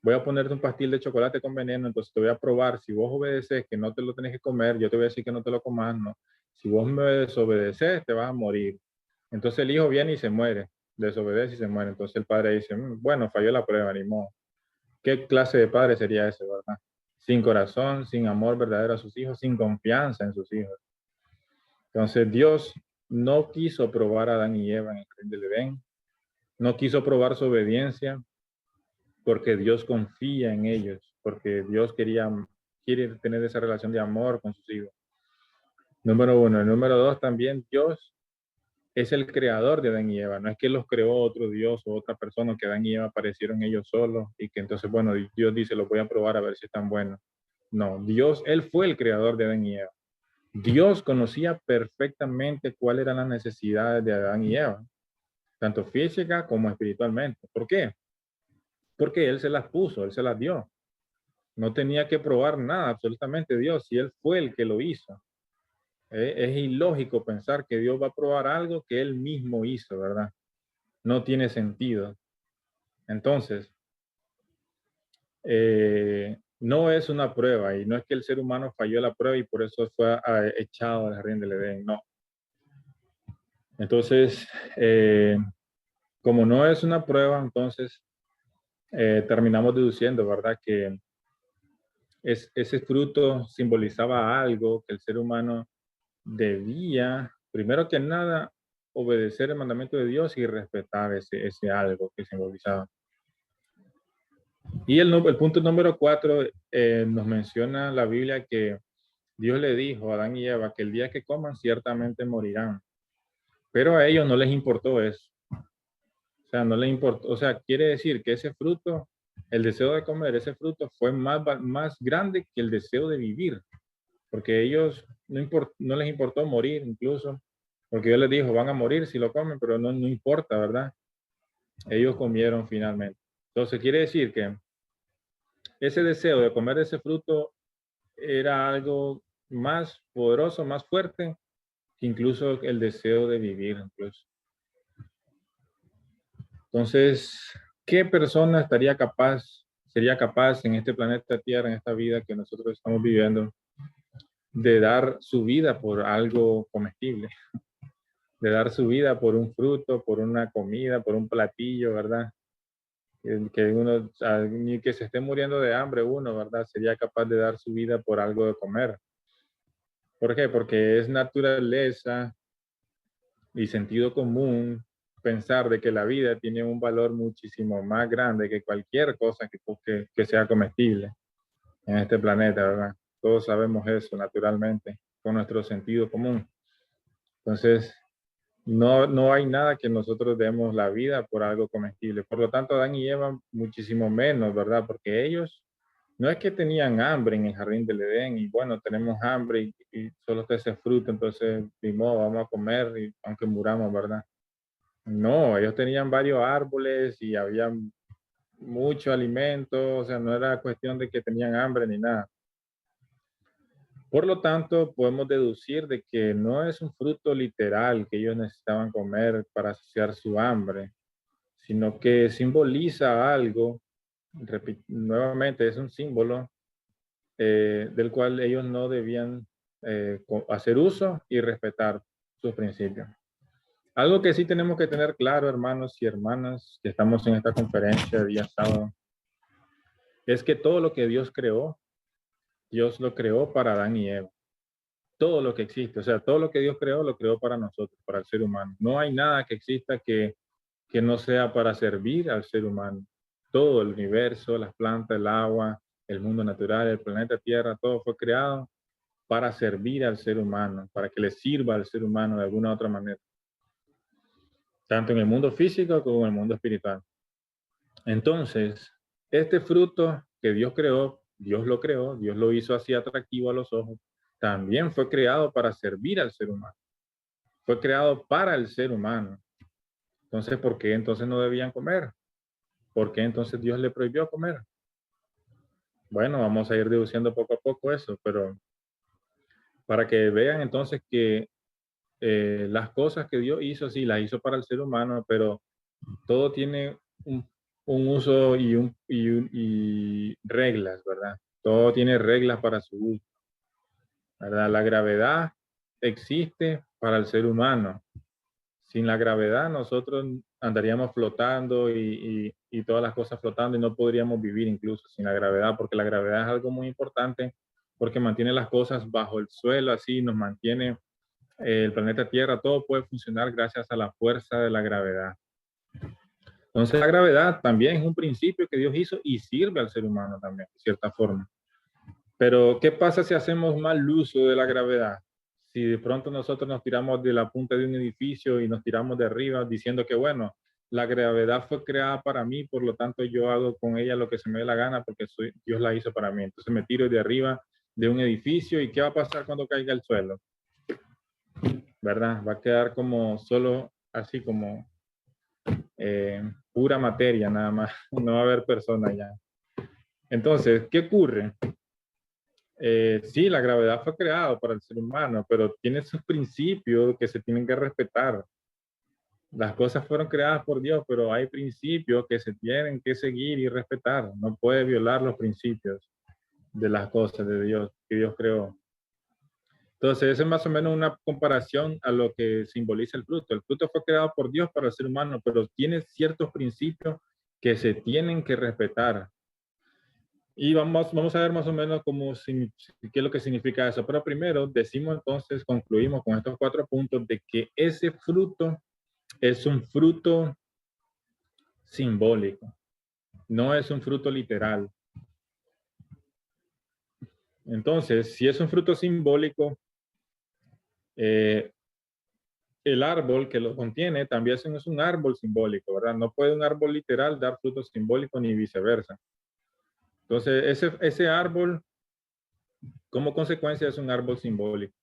S1: voy a ponerte un pastil de chocolate con veneno, entonces te voy a probar, si vos obedeces que no te lo tenés que comer, yo te voy a decir que no te lo comas, no. Si vos me desobedeces, te vas a morir. Entonces el hijo viene y se muere, desobedece y se muere. Entonces el padre dice, bueno, falló la prueba, ni modo. ¿Qué clase de padre sería ese, verdad? Sin corazón, sin amor verdadero a sus hijos, sin confianza en sus hijos. Entonces Dios no quiso probar a Adán y Eva en el jardín del Edén, no quiso probar su obediencia, porque Dios confía en ellos, porque Dios quiere tener esa relación de amor con sus hijos. Número uno. El número dos, también Dios es el creador de Adán y Eva. No es que los creó otro Dios o otra persona, que Adán y Eva aparecieron ellos solos y que entonces, bueno, Dios dice, los voy a probar a ver si están buenos. No, Dios, Él fue el creador de Adán y Eva. Dios conocía perfectamente cuáles eran las necesidades de Adán y Eva, tanto física como espiritualmente. ¿Por qué? Porque Él se las puso, Él se las dio. No tenía que probar nada, absolutamente Dios, si Él fue el que lo hizo. Es ilógico pensar que Dios va a probar algo que Él mismo hizo, ¿verdad? No tiene sentido. Entonces, no es una prueba y no es que el ser humano falló la prueba y por eso fue echado al jardín del Edén, no. Entonces, como no es una prueba, entonces terminamos deduciendo, ¿verdad? Que ese fruto simbolizaba algo que el ser humano debía, primero que nada, obedecer el mandamiento de Dios y respetar ese algo que simbolizaba. Y el punto número 4 nos menciona la Biblia que Dios le dijo a Adán y Eva que el día que coman ciertamente morirán. Pero a ellos no les importó eso. O sea, no les importó. O sea, quiere decir que ese fruto, el deseo de comer ese fruto fue más grande que el deseo de vivir. Porque ellos no les importó morir incluso. Porque Dios les dijo, van a morir si lo comen, pero no importa, ¿verdad? Ellos comieron finalmente. Entonces quiere decir que ese deseo de comer ese fruto era algo más poderoso, más fuerte, que incluso el deseo de vivir. Incluso. Entonces, ¿qué persona sería capaz en este planeta Tierra, en esta vida que nosotros estamos viviendo, de dar su vida por algo comestible? De dar su vida por un fruto, por una comida, por un platillo, ¿verdad? Que uno, ni que se esté muriendo de hambre uno, ¿verdad? Sería capaz de dar su vida por algo de comer. ¿Por qué? Porque es naturaleza y sentido común pensar de que la vida tiene un valor muchísimo más grande que cualquier cosa que sea comestible en este planeta, ¿verdad? Todos sabemos eso naturalmente, con nuestro sentido común. Entonces, no hay nada que nosotros demos la vida por algo comestible. Por lo tanto, Adán y Eva muchísimo menos, ¿verdad? Porque ellos no es que tenían hambre en el jardín del Edén y bueno, tenemos hambre y solo está ese fruto, entonces, ni modo, vamos a comer y, aunque muramos, ¿verdad? No, ellos tenían varios árboles y había mucho alimento, o sea, no era cuestión de que tenían hambre ni nada. Por lo tanto, podemos deducir de que no es un fruto literal que ellos necesitaban comer para saciar su hambre, sino que simboliza algo, nuevamente es un símbolo del cual ellos no debían hacer uso y respetar sus principios. Algo que sí tenemos que tener claro, hermanos y hermanas, que estamos en esta conferencia de día sábado, es que todo lo que Dios creó, Dios lo creó para Adán y Eva. Todo lo que existe, o sea, todo lo que Dios creó, lo creó para nosotros, para el ser humano. No hay nada que exista que no sea para servir al ser humano. Todo el universo, las plantas, el agua, el mundo natural, el planeta Tierra, todo fue creado para servir al ser humano, para que le sirva al ser humano de alguna u otra manera. tanto en el mundo físico como en el mundo espiritual. Entonces, este fruto que Dios creó, Dios lo hizo así atractivo a los ojos, también fue creado para servir al ser humano. Fue creado para el ser humano. Entonces, ¿por qué entonces no debían comer? ¿Por qué entonces Dios le prohibió comer? Bueno, vamos a ir deduciendo poco a poco eso, pero para que vean entonces que las cosas que Dios hizo, sí, las hizo para el ser humano, pero todo tiene un uso y reglas, ¿verdad? Todo tiene reglas para su uso, ¿verdad? La gravedad existe para el ser humano. Sin la gravedad nosotros andaríamos flotando y todas las cosas flotando y no podríamos vivir incluso sin la gravedad, porque la gravedad es algo muy importante porque mantiene las cosas bajo el suelo, así nos mantiene el planeta Tierra, todo puede funcionar gracias a la fuerza de la gravedad. Entonces la gravedad también es un principio que Dios hizo y sirve al ser humano también, de cierta forma. Pero, ¿qué pasa si hacemos mal uso de la gravedad? Si de pronto nosotros nos tiramos de la punta de un edificio y nos tiramos de arriba diciendo que, bueno, la gravedad fue creada para mí, por lo tanto yo hago con ella lo que se me dé la gana porque Dios la hizo para mí. Entonces me tiro de arriba de un edificio y ¿qué va a pasar cuando caiga al suelo? ¿Verdad? Va a quedar como solo así como pura materia nada más, no va a haber persona ya. Entonces, ¿qué ocurre? Sí, la gravedad fue creada para el ser humano, pero tiene sus principios que se tienen que respetar. Las cosas fueron creadas por Dios, pero hay principios que se tienen que seguir y respetar. No puede violar los principios de las cosas de Dios que Dios creó. Entonces, eso es más o menos una comparación a lo que simboliza el fruto. El fruto fue creado por Dios para el ser humano, pero tiene ciertos principios que se tienen que respetar. Y vamos a ver más o menos qué es lo que significa eso. Pero primero decimos entonces, concluimos con estos 4 puntos de que ese fruto es un fruto simbólico, no es un fruto literal. Entonces, si es un fruto simbólico, eh, el árbol que lo contiene también es un árbol simbólico, ¿verdad? No puede un árbol literal dar frutos simbólicos ni viceversa. Entonces, ese árbol, como consecuencia, es un árbol simbólico.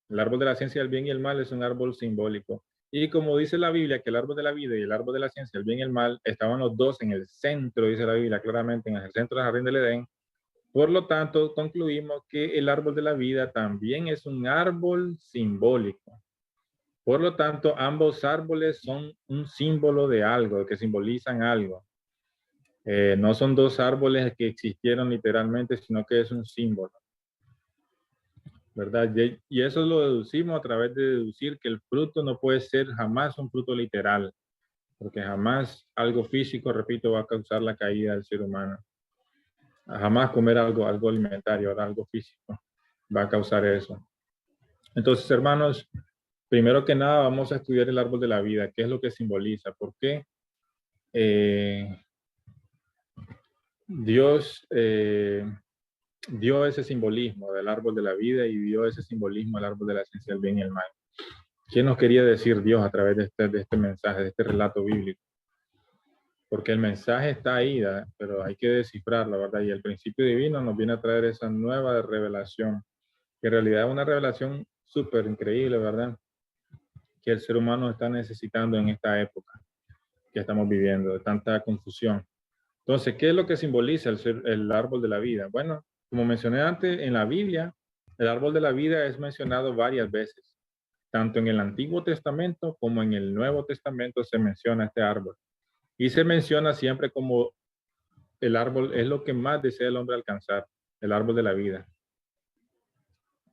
S1: El árbol de la ciencia del bien y el mal es un árbol simbólico. Y como dice la Biblia, que el árbol de la vida y el árbol de la ciencia del bien y el mal estaban los dos en el centro, dice la Biblia claramente, en el centro del jardín del Edén. Por lo tanto, concluimos que el árbol de la vida también es un árbol simbólico. Por lo tanto, ambos árboles son un símbolo de algo, que simbolizan algo. No son dos árboles que existieron literalmente, sino que es un símbolo. ¿Verdad? Y eso lo deducimos a través de deducir que el fruto no puede ser jamás un fruto literal, porque jamás algo físico, repito, va a causar la caída del ser humano. Jamás comer algo alimentario, algo físico, va a causar eso. Entonces, hermanos, primero que nada vamos a estudiar el árbol de la vida, qué es lo que simboliza, por qué Dios dio ese simbolismo del árbol de la vida y dio ese simbolismo al árbol de la ciencia del bien y el mal. ¿Qué nos quería decir Dios a través de este mensaje, de este relato bíblico? Porque el mensaje está ahí, ¿verdad? Pero hay que descifrarlo, ¿verdad? Y el principio divino nos viene a traer esa nueva revelación, que en realidad es una revelación súper increíble, ¿verdad? Que el ser humano está necesitando en esta época que estamos viviendo, de tanta confusión. Entonces, ¿qué es lo que simboliza el árbol de la vida? Bueno, como mencioné antes, en la Biblia, el árbol de la vida es mencionado varias veces. Tanto en el Antiguo Testamento como en el Nuevo Testamento se menciona este árbol. Y se menciona siempre como el árbol es lo que más desea el hombre alcanzar, el árbol de la vida.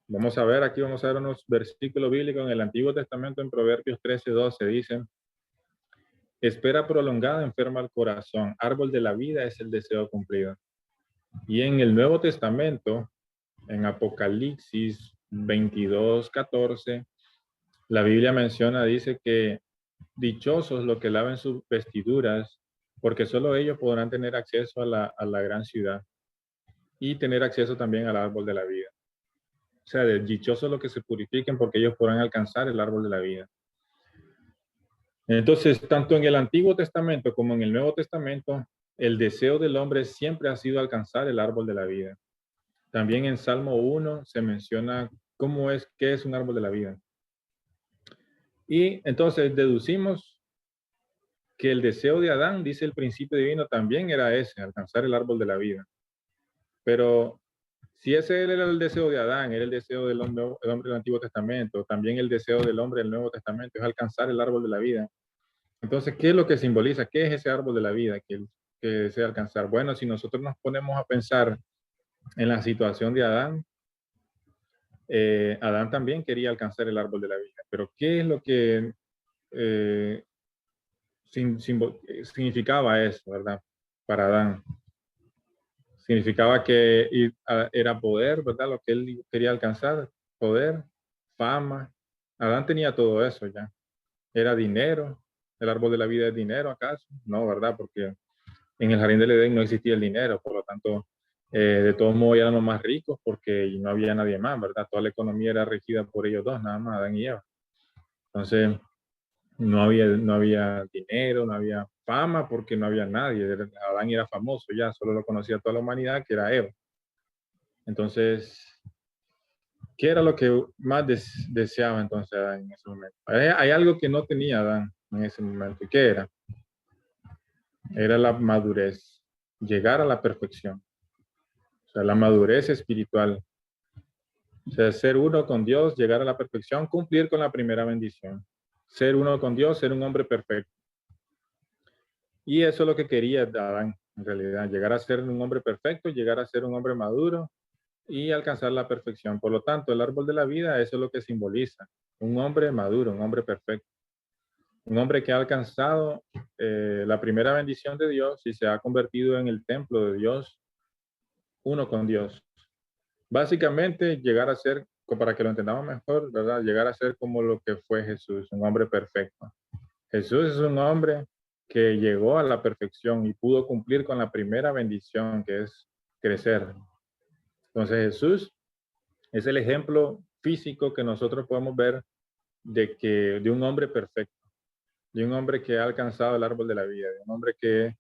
S1: Vamos a ver unos versículos bíblicos en el Antiguo Testamento, en Proverbios 13:12, dicen: espera prolongada enferma el corazón, árbol de la vida es el deseo cumplido. Y en el Nuevo Testamento, en Apocalipsis 22:14, la Biblia menciona, dice que dichosos los que laven sus vestiduras, porque solo ellos podrán tener acceso a la gran ciudad y tener acceso también al árbol de la vida. O sea, dichosos los que se purifiquen porque ellos podrán alcanzar el árbol de la vida. Entonces, tanto en el Antiguo Testamento como en el Nuevo Testamento, el deseo del hombre siempre ha sido alcanzar el árbol de la vida. También en Salmo 1 se menciona qué es un árbol de la vida. Y entonces deducimos que el deseo de Adán, dice el principio divino, también era ese, alcanzar el árbol de la vida. Pero si ese era el deseo de Adán, era el deseo del hombre del Antiguo Testamento, también el deseo del hombre del Nuevo Testamento es alcanzar el árbol de la vida. Entonces, ¿qué es lo que simboliza? ¿Qué es ese árbol de la vida que desea alcanzar? Bueno, si nosotros nos ponemos a pensar en la situación de Adán, Adán también quería alcanzar el árbol de la vida, pero ¿qué es lo que eh, significaba eso, verdad? Para Adán. Significaba que era poder, ¿verdad? Lo que él quería alcanzar, poder, fama. Adán tenía todo eso ya. Era dinero. ¿El árbol de la vida es dinero acaso? No, ¿verdad? Porque en el jardín del Edén no existía el dinero, por lo tanto, de todos modos eran los más ricos porque no había nadie más, ¿verdad? Toda la economía era regida por ellos dos, nada más, Adán y Eva. Entonces, no había dinero, no había fama porque no había nadie. Adán era famoso ya, solo lo conocía toda la humanidad, que era Eva. Entonces, ¿qué era lo que más deseaba entonces Adán en ese momento? Hay algo que no tenía Adán en ese momento. ¿Y qué era? Era la madurez, llegar a la perfección. O sea, la madurez espiritual. O sea, ser uno con Dios, llegar a la perfección, cumplir con la primera bendición. Ser uno con Dios, ser un hombre perfecto. Y eso es lo que quería Adán, en realidad, llegar a ser un hombre perfecto, llegar a ser un hombre maduro y alcanzar la perfección. Por lo tanto, el árbol de la vida, eso es lo que simboliza. Un hombre maduro, un hombre perfecto. Un hombre que ha alcanzado la primera bendición de Dios y se ha convertido en el templo de Dios, uno con Dios. Básicamente, llegar a ser, para que lo entendamos mejor, ¿verdad? Llegar a ser como lo que fue Jesús, un hombre perfecto. Jesús es un hombre que llegó a la perfección y pudo cumplir con la primera bendición, que es crecer. Entonces Jesús es el ejemplo físico que nosotros podemos ver de un hombre perfecto, de un hombre que ha alcanzado el árbol de la vida, de un hombre que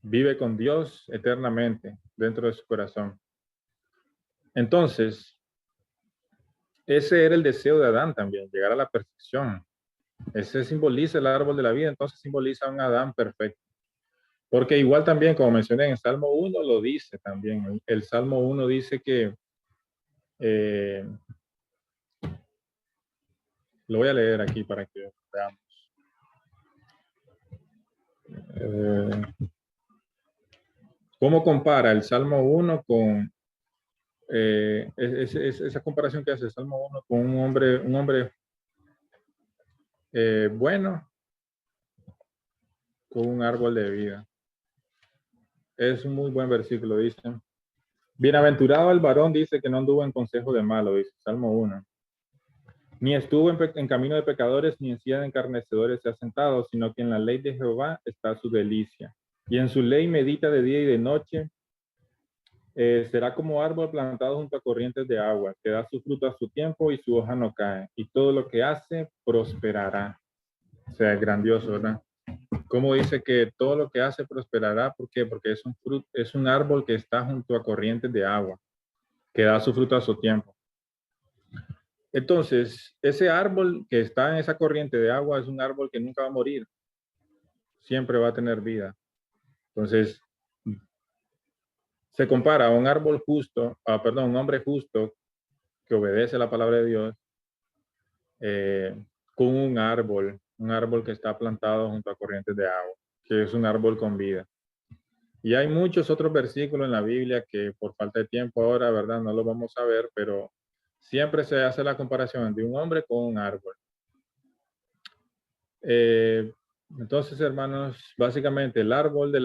S1: vive con Dios eternamente dentro de su corazón. Entonces, ese era el deseo de Adán también, llegar a la perfección. Ese simboliza el árbol de la vida, entonces simboliza a un Adán perfecto. Porque igual también, como mencioné en el Salmo 1, lo dice también. El Salmo 1 dice que, eh, lo voy a leer aquí para que veamos. ¿Cómo compara el Salmo 1 con esa comparación que hace el Salmo 1 con un hombre bueno con un árbol de vida? Es un muy buen versículo, dice. Bienaventurado el varón, dice que no anduvo en consejo de malo, dice Salmo 1. Ni estuvo en camino de pecadores, ni en silla de encarnecedores se ha sentado, sino que en la ley de Jehová está su delicia. Y en su ley medita de día y de noche. Será como árbol plantado junto a corrientes de agua, que da su fruto a su tiempo y su hoja no cae. Y todo lo que hace prosperará. O sea, es grandioso, ¿verdad? Como dice que todo lo que hace prosperará, ¿por qué? Porque es un árbol que está junto a corrientes de agua, que da su fruto a su tiempo. Entonces, ese árbol que está en esa corriente de agua es un árbol que nunca va a morir, siempre va a tener vida. Entonces, se compara a un árbol justo, un hombre justo que obedece la palabra de Dios, con un árbol que está plantado junto a corrientes de agua, que es un árbol con vida. Y hay muchos otros versículos en la Biblia que por falta de tiempo ahora, ¿verdad? No lo vamos a ver, pero siempre se hace la comparación de un hombre con un árbol. Entonces, hermanos, básicamente el árbol de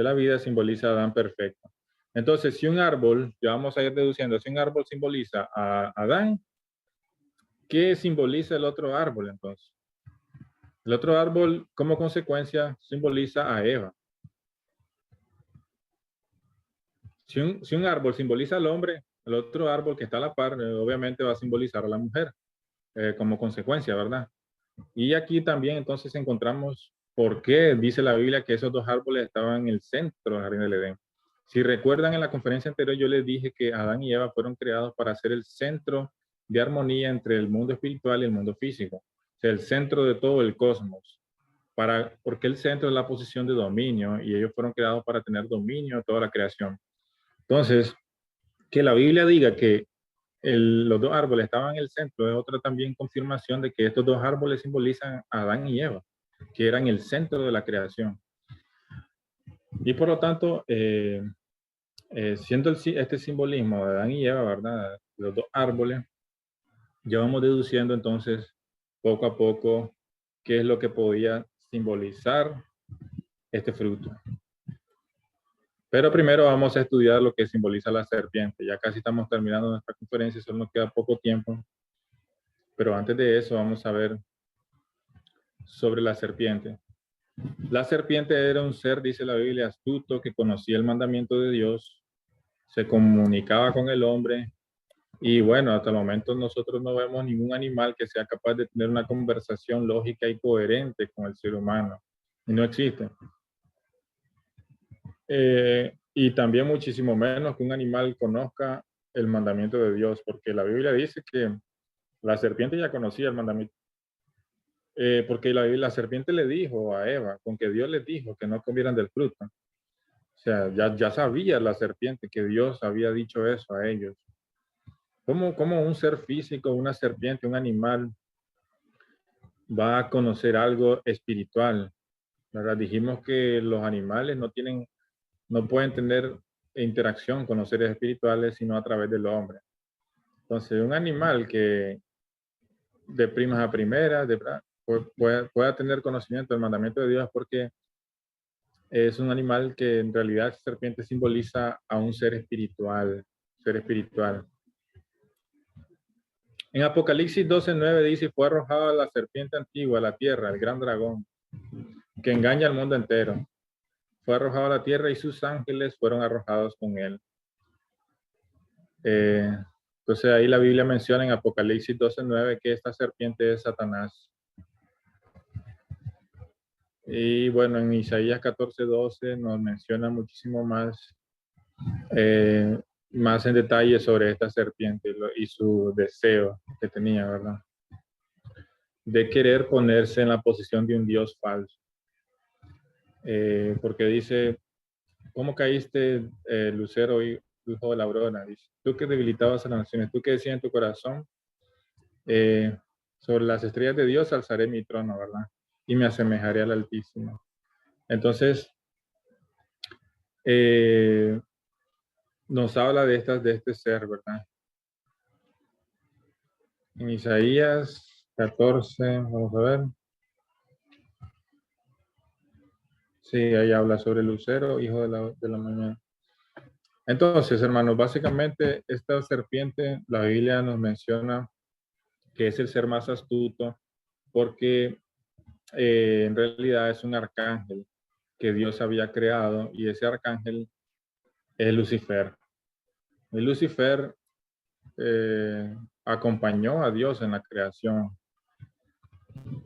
S1: la vida simboliza a Adán perfecto. Entonces, si un árbol, ya vamos a ir deduciendo, si un árbol simboliza a Adán, ¿qué simboliza el otro árbol entonces? El otro árbol, como consecuencia, simboliza a Eva. Si un árbol simboliza al hombre, el otro árbol que está a la par, obviamente va a simbolizar a la mujer, como consecuencia, ¿verdad? Y aquí también entonces encontramos por qué dice la Biblia que esos dos árboles estaban en el centro del jardín del Edén. Si recuerdan, en la conferencia anterior yo les dije que Adán y Eva fueron creados para ser el centro de armonía entre el mundo espiritual y el mundo físico. O sea, el centro de todo el cosmos. Porque el centro es la posición de dominio y ellos fueron creados para tener dominio de toda la creación. Entonces, que la Biblia diga que los dos árboles estaban en el centro es otra también confirmación de que estos dos árboles simbolizan a Adán y Eva, que eran el centro de la creación. Y por lo tanto, siendo este simbolismo de Adán y Eva, ¿verdad? Los dos árboles, ya vamos deduciendo entonces poco a poco qué es lo que podía simbolizar este fruto. Pero primero vamos a estudiar lo que simboliza la serpiente. Ya casi estamos terminando nuestra conferencia, solo nos queda poco tiempo. Pero antes de eso vamos a ver sobre la serpiente. La serpiente era un ser, dice la Biblia, astuto, que conocía el mandamiento de Dios, se comunicaba con el hombre y bueno, hasta el momento nosotros no vemos ningún animal que sea capaz de tener una conversación lógica y coherente con el ser humano. Y no existe. Y también muchísimo menos que un animal conozca el mandamiento de Dios, porque la Biblia dice que la serpiente ya conocía el mandamiento. Porque la serpiente le dijo a Eva, con que Dios les dijo que no comieran del fruto. O sea, ya sabía la serpiente que Dios había dicho eso a ellos. ¿Cómo un ser físico, una serpiente, un animal, va a conocer algo espiritual? ¿Verdad? Dijimos que los animales no pueden tener interacción con los seres espirituales sino a través del hombre. Entonces, un animal que de primas a primeras pueda tener conocimiento del mandamiento de Dios porque es un animal que en realidad serpiente simboliza a un ser espiritual, ser espiritual. En Apocalipsis 12:9 dice, fue arrojada la serpiente antigua a la tierra, el gran dragón, que engaña al mundo entero. Fue arrojado a la tierra y sus ángeles fueron arrojados con él. Entonces ahí la Biblia menciona en Apocalipsis 12:9 que esta serpiente es Satanás. Y bueno, en Isaías 14:12 nos menciona muchísimo más en detalle sobre esta serpiente y su deseo que tenía, ¿verdad? De querer ponerse en la posición de un Dios falso. Porque dice, ¿cómo caíste, Lucero, hijo de la aurora? Dice, tú que debilitabas a las naciones, tú que decías en tu corazón, sobre las estrellas de Dios alzaré mi trono, ¿verdad? Y me asemejaré al Altísimo. Entonces, nos habla de este ser, ¿verdad? En Isaías 14, vamos a ver. Sí, ahí habla sobre Lucero, hijo de la mañana. Entonces, hermanos, básicamente esta serpiente, la Biblia nos menciona que es el ser más astuto porque en realidad es un arcángel que Dios había creado y ese arcángel es Lucifer. Y Lucifer acompañó a Dios en la creación.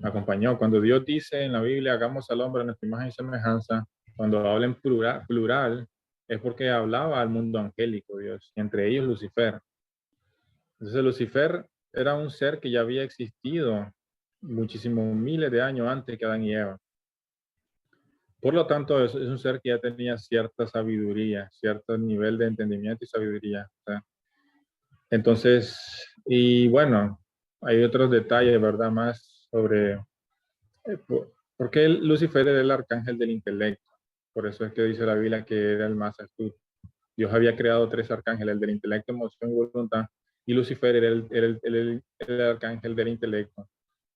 S1: Acompañó. Cuando Dios dice en la Biblia, hagamos al hombre a nuestra imagen y semejanza, cuando habla en plural, es porque hablaba al mundo angélico, Dios, y entre ellos Lucifer. Entonces Lucifer era un ser que ya había existido muchísimos miles de años antes que Adán y Eva. Por lo tanto, es un ser que ya tenía cierta sabiduría, cierto nivel de entendimiento y sabiduría. ¿Verdad? Entonces, y bueno, hay otros detalles, ¿verdad? Más sobre por qué Lucifer era el arcángel del intelecto. Por eso es que dice la Biblia que era el más astuto. Dios había creado tres arcángeles, el del intelecto, emoción y voluntad, y Lucifer era el arcángel del intelecto,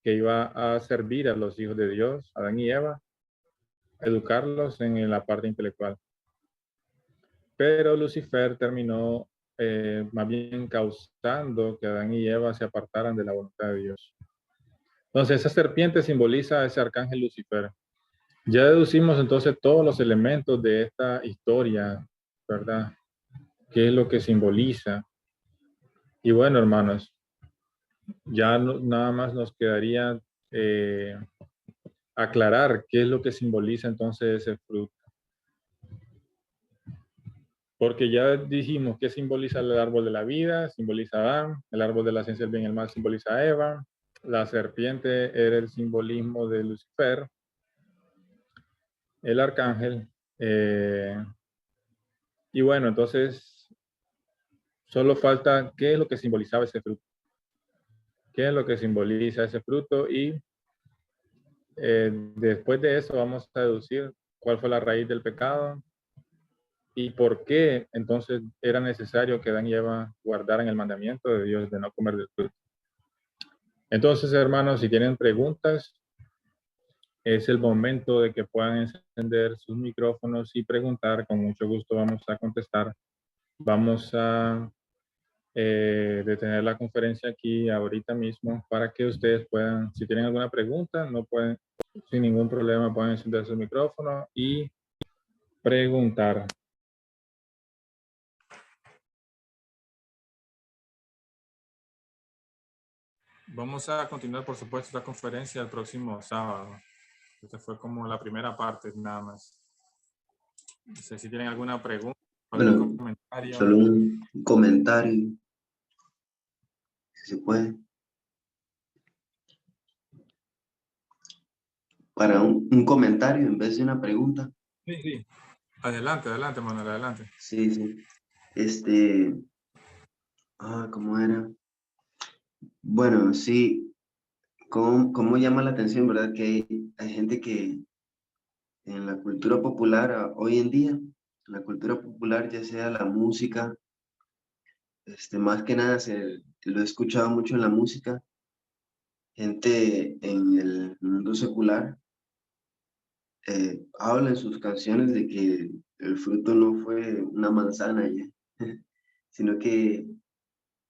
S1: que iba a servir a los hijos de Dios, Adán y Eva, a educarlos en la parte intelectual. Pero Lucifer terminó más bien causando que Adán y Eva se apartaran de la voluntad de Dios. Entonces, esa serpiente simboliza a ese arcángel Lucifer. Ya deducimos entonces todos los elementos de esta historia, ¿verdad? ¿Qué es lo que simboliza? Y bueno, hermanos, ya nada más nos quedaría aclarar qué es lo que simboliza entonces ese fruto. Porque ya dijimos que simboliza el árbol de la vida, simboliza a Adán, el árbol de la ciencia del bien y el mal simboliza a Eva, la serpiente era el simbolismo de Lucifer, el arcángel, y bueno, entonces solo falta qué es lo que simbolizaba ese fruto, qué es lo que simboliza ese fruto y después de eso vamos a deducir cuál fue la raíz del pecado y por qué entonces era necesario que Adán y Eva guardaran el mandamiento de Dios de no comer del fruto. Entonces, hermanos, si tienen preguntas, es el momento de que puedan encender sus micrófonos y preguntar. Con mucho gusto vamos a contestar. Vamos a detener la conferencia aquí ahorita mismo para que ustedes puedan, si tienen alguna pregunta, no pueden, sin ningún problema, pueden encender su micrófono y preguntar. Vamos a continuar, por supuesto, la conferencia el próximo sábado. Esta fue como la primera parte, nada más. No sé si tienen alguna pregunta, algún
S2: Bueno,
S1: comentario.
S2: solo un comentario, si se puede. Para un comentario en vez de una pregunta.
S1: Sí, sí. Adelante, adelante, Manuel, adelante.
S2: Sí, sí. ¿Cómo era? Bueno, sí, ¿cómo llama la atención, verdad? Que hay gente que en la cultura popular, hoy en día, en la cultura popular, ya sea la música, más que nada lo he escuchado mucho en la música, gente en el mundo secular habla en sus canciones de que el fruto no fue una manzana ya, sino que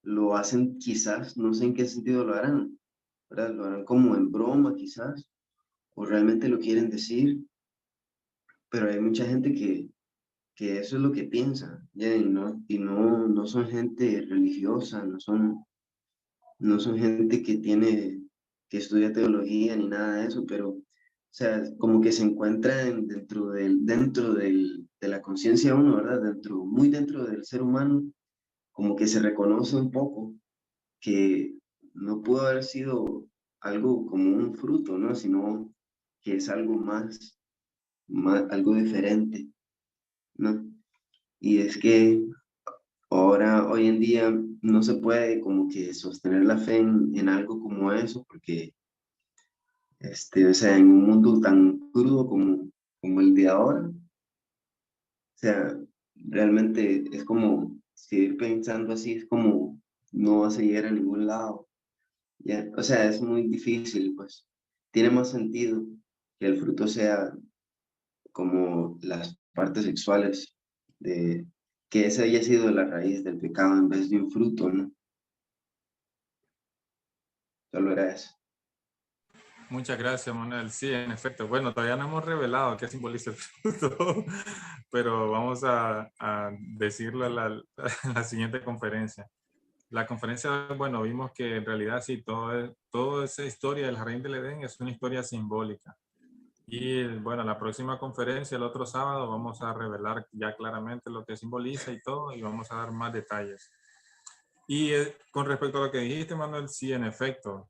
S2: lo hacen quizás, no sé en qué sentido lo harán, ¿verdad? Lo harán como en broma quizás, o realmente lo quieren decir, pero hay mucha gente que eso es lo que piensa, ¿ya? Y no son gente religiosa, no son gente que estudia teología ni nada de eso, pero, o sea, como que se encuentran de la conciencia de uno, ¿verdad? Muy dentro del ser humano, como que se reconoce un poco que no pudo haber sido algo como un fruto, ¿no? Sino que es algo más algo diferente, ¿no? Y es que hoy en día, no se puede como que sostener la fe en algo como eso, porque, o sea, en un mundo tan crudo como el de ahora, o sea, realmente es como seguir pensando así, es como no vas a llegar a ningún lado, ¿ya? O sea, es muy difícil, pues. Tiene más sentido que el fruto sea como las partes sexuales, de que esa haya sido la raíz del pecado en vez de un fruto, ¿no? Solo era eso.
S1: Muchas gracias, Manuel. Sí, en efecto. Bueno, todavía no hemos revelado qué simboliza el fruto, pero vamos a decirlo en en la siguiente conferencia. La conferencia, bueno, vimos que en realidad sí, toda esa historia del Jardín del Edén es una historia simbólica. Y bueno, la próxima conferencia, el otro sábado, vamos a revelar ya claramente lo que simboliza y todo, y vamos a dar más detalles. Y con respecto a lo que dijiste, Manuel, sí, en efecto,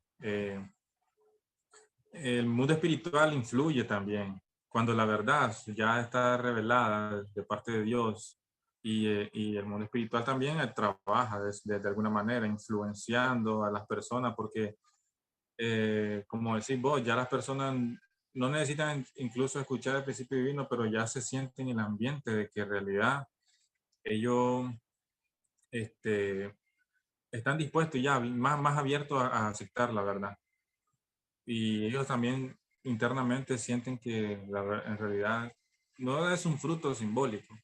S1: el mundo espiritual influye también. Cuando la verdad ya está revelada de parte de Dios y el mundo espiritual también trabaja de alguna manera, influenciando a las personas, porque como decís vos, ya las personas no necesitan incluso escuchar el principio divino, pero ya se sienten en el ambiente de que en realidad ellos este, están dispuestos ya, más abiertos a aceptar la verdad. Y ellos también internamente sienten que en realidad no es un fruto simbólico.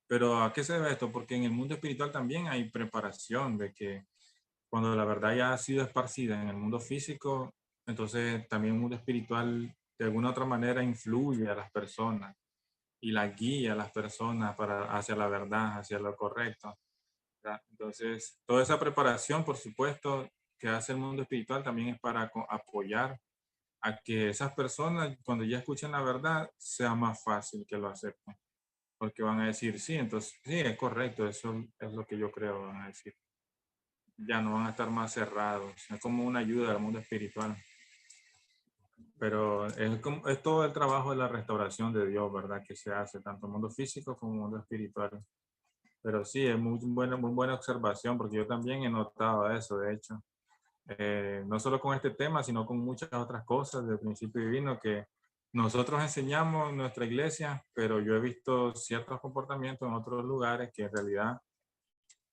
S1: Pero ¿a qué se debe esto? Porque en el mundo espiritual también hay preparación de que cuando la verdad ya ha sido esparcida en el mundo físico, entonces también el mundo espiritual de alguna otra manera influye a las personas y la guía a las personas hacia la verdad, hacia lo correcto, ¿verdad? Entonces, toda esa preparación, por supuesto, que hace el mundo espiritual también es para apoyar a que esas personas, cuando ya escuchen la verdad, sea más fácil que lo acepten. Porque van a decir, sí, entonces, sí, es correcto, eso es lo que yo creo, van a decir. Ya no van a estar más cerrados, es como una ayuda al mundo espiritual. Pero es todo el trabajo de la restauración de Dios, ¿verdad? Que se hace, tanto en el mundo físico como en el mundo espiritual. Pero sí, es muy buena observación, porque yo también he notado eso, de hecho. No solo con este tema, sino con muchas otras cosas del principio divino que nosotros enseñamos en nuestra iglesia, pero yo he visto ciertos comportamientos en otros lugares que en realidad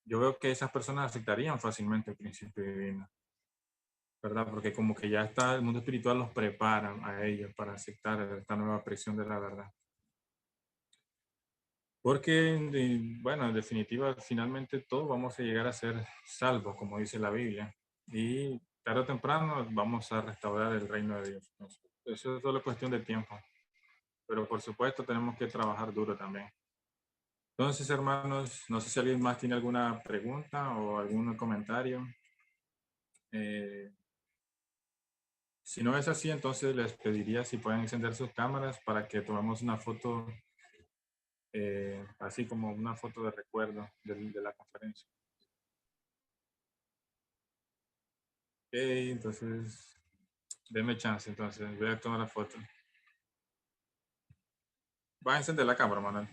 S1: yo veo que esas personas aceptarían fácilmente el principio divino, ¿verdad? Porque como que ya está, el mundo espiritual los prepara a ellos para aceptar esta nueva presión de la verdad. Porque, bueno, en definitiva, finalmente todos vamos a llegar a ser salvos, como dice la Biblia. Y tarde o temprano vamos a restaurar el reino de Dios. Eso es solo cuestión de tiempo. Pero por supuesto tenemos que trabajar duro también. Entonces, hermanos, no sé si alguien más tiene alguna pregunta o algún comentario. Si no es así, entonces les pediría si pueden encender sus cámaras para que tomemos una foto, así como una foto de recuerdo de la conferencia. Ok, entonces, denme chance, entonces, voy a tomar la foto. Va a encender la cámara, Manuel.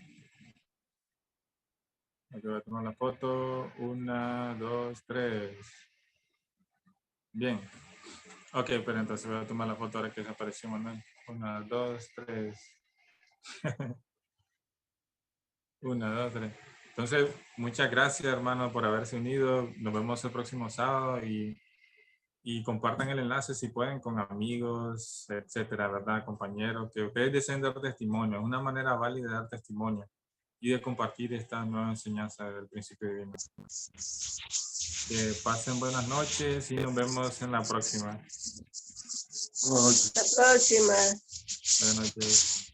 S1: Aquí voy a tomar la foto. 1, 2, 3. Bien. Ok, pero entonces voy a tomar la foto ahora que desapareció Manuel. 1, 2, 3. 1, 2, 3. Entonces, muchas gracias, hermano, por haberse unido. Nos vemos el próximo sábado y compartan el enlace si pueden con amigos, etcétera, ¿verdad? Compañeros, que ustedes deseen dar testimonio. Es una manera válida de dar testimonio y de compartir esta nueva enseñanza del principio divino. Que pasen buenas noches y nos vemos en la próxima.
S3: La próxima.
S1: Buenas noches.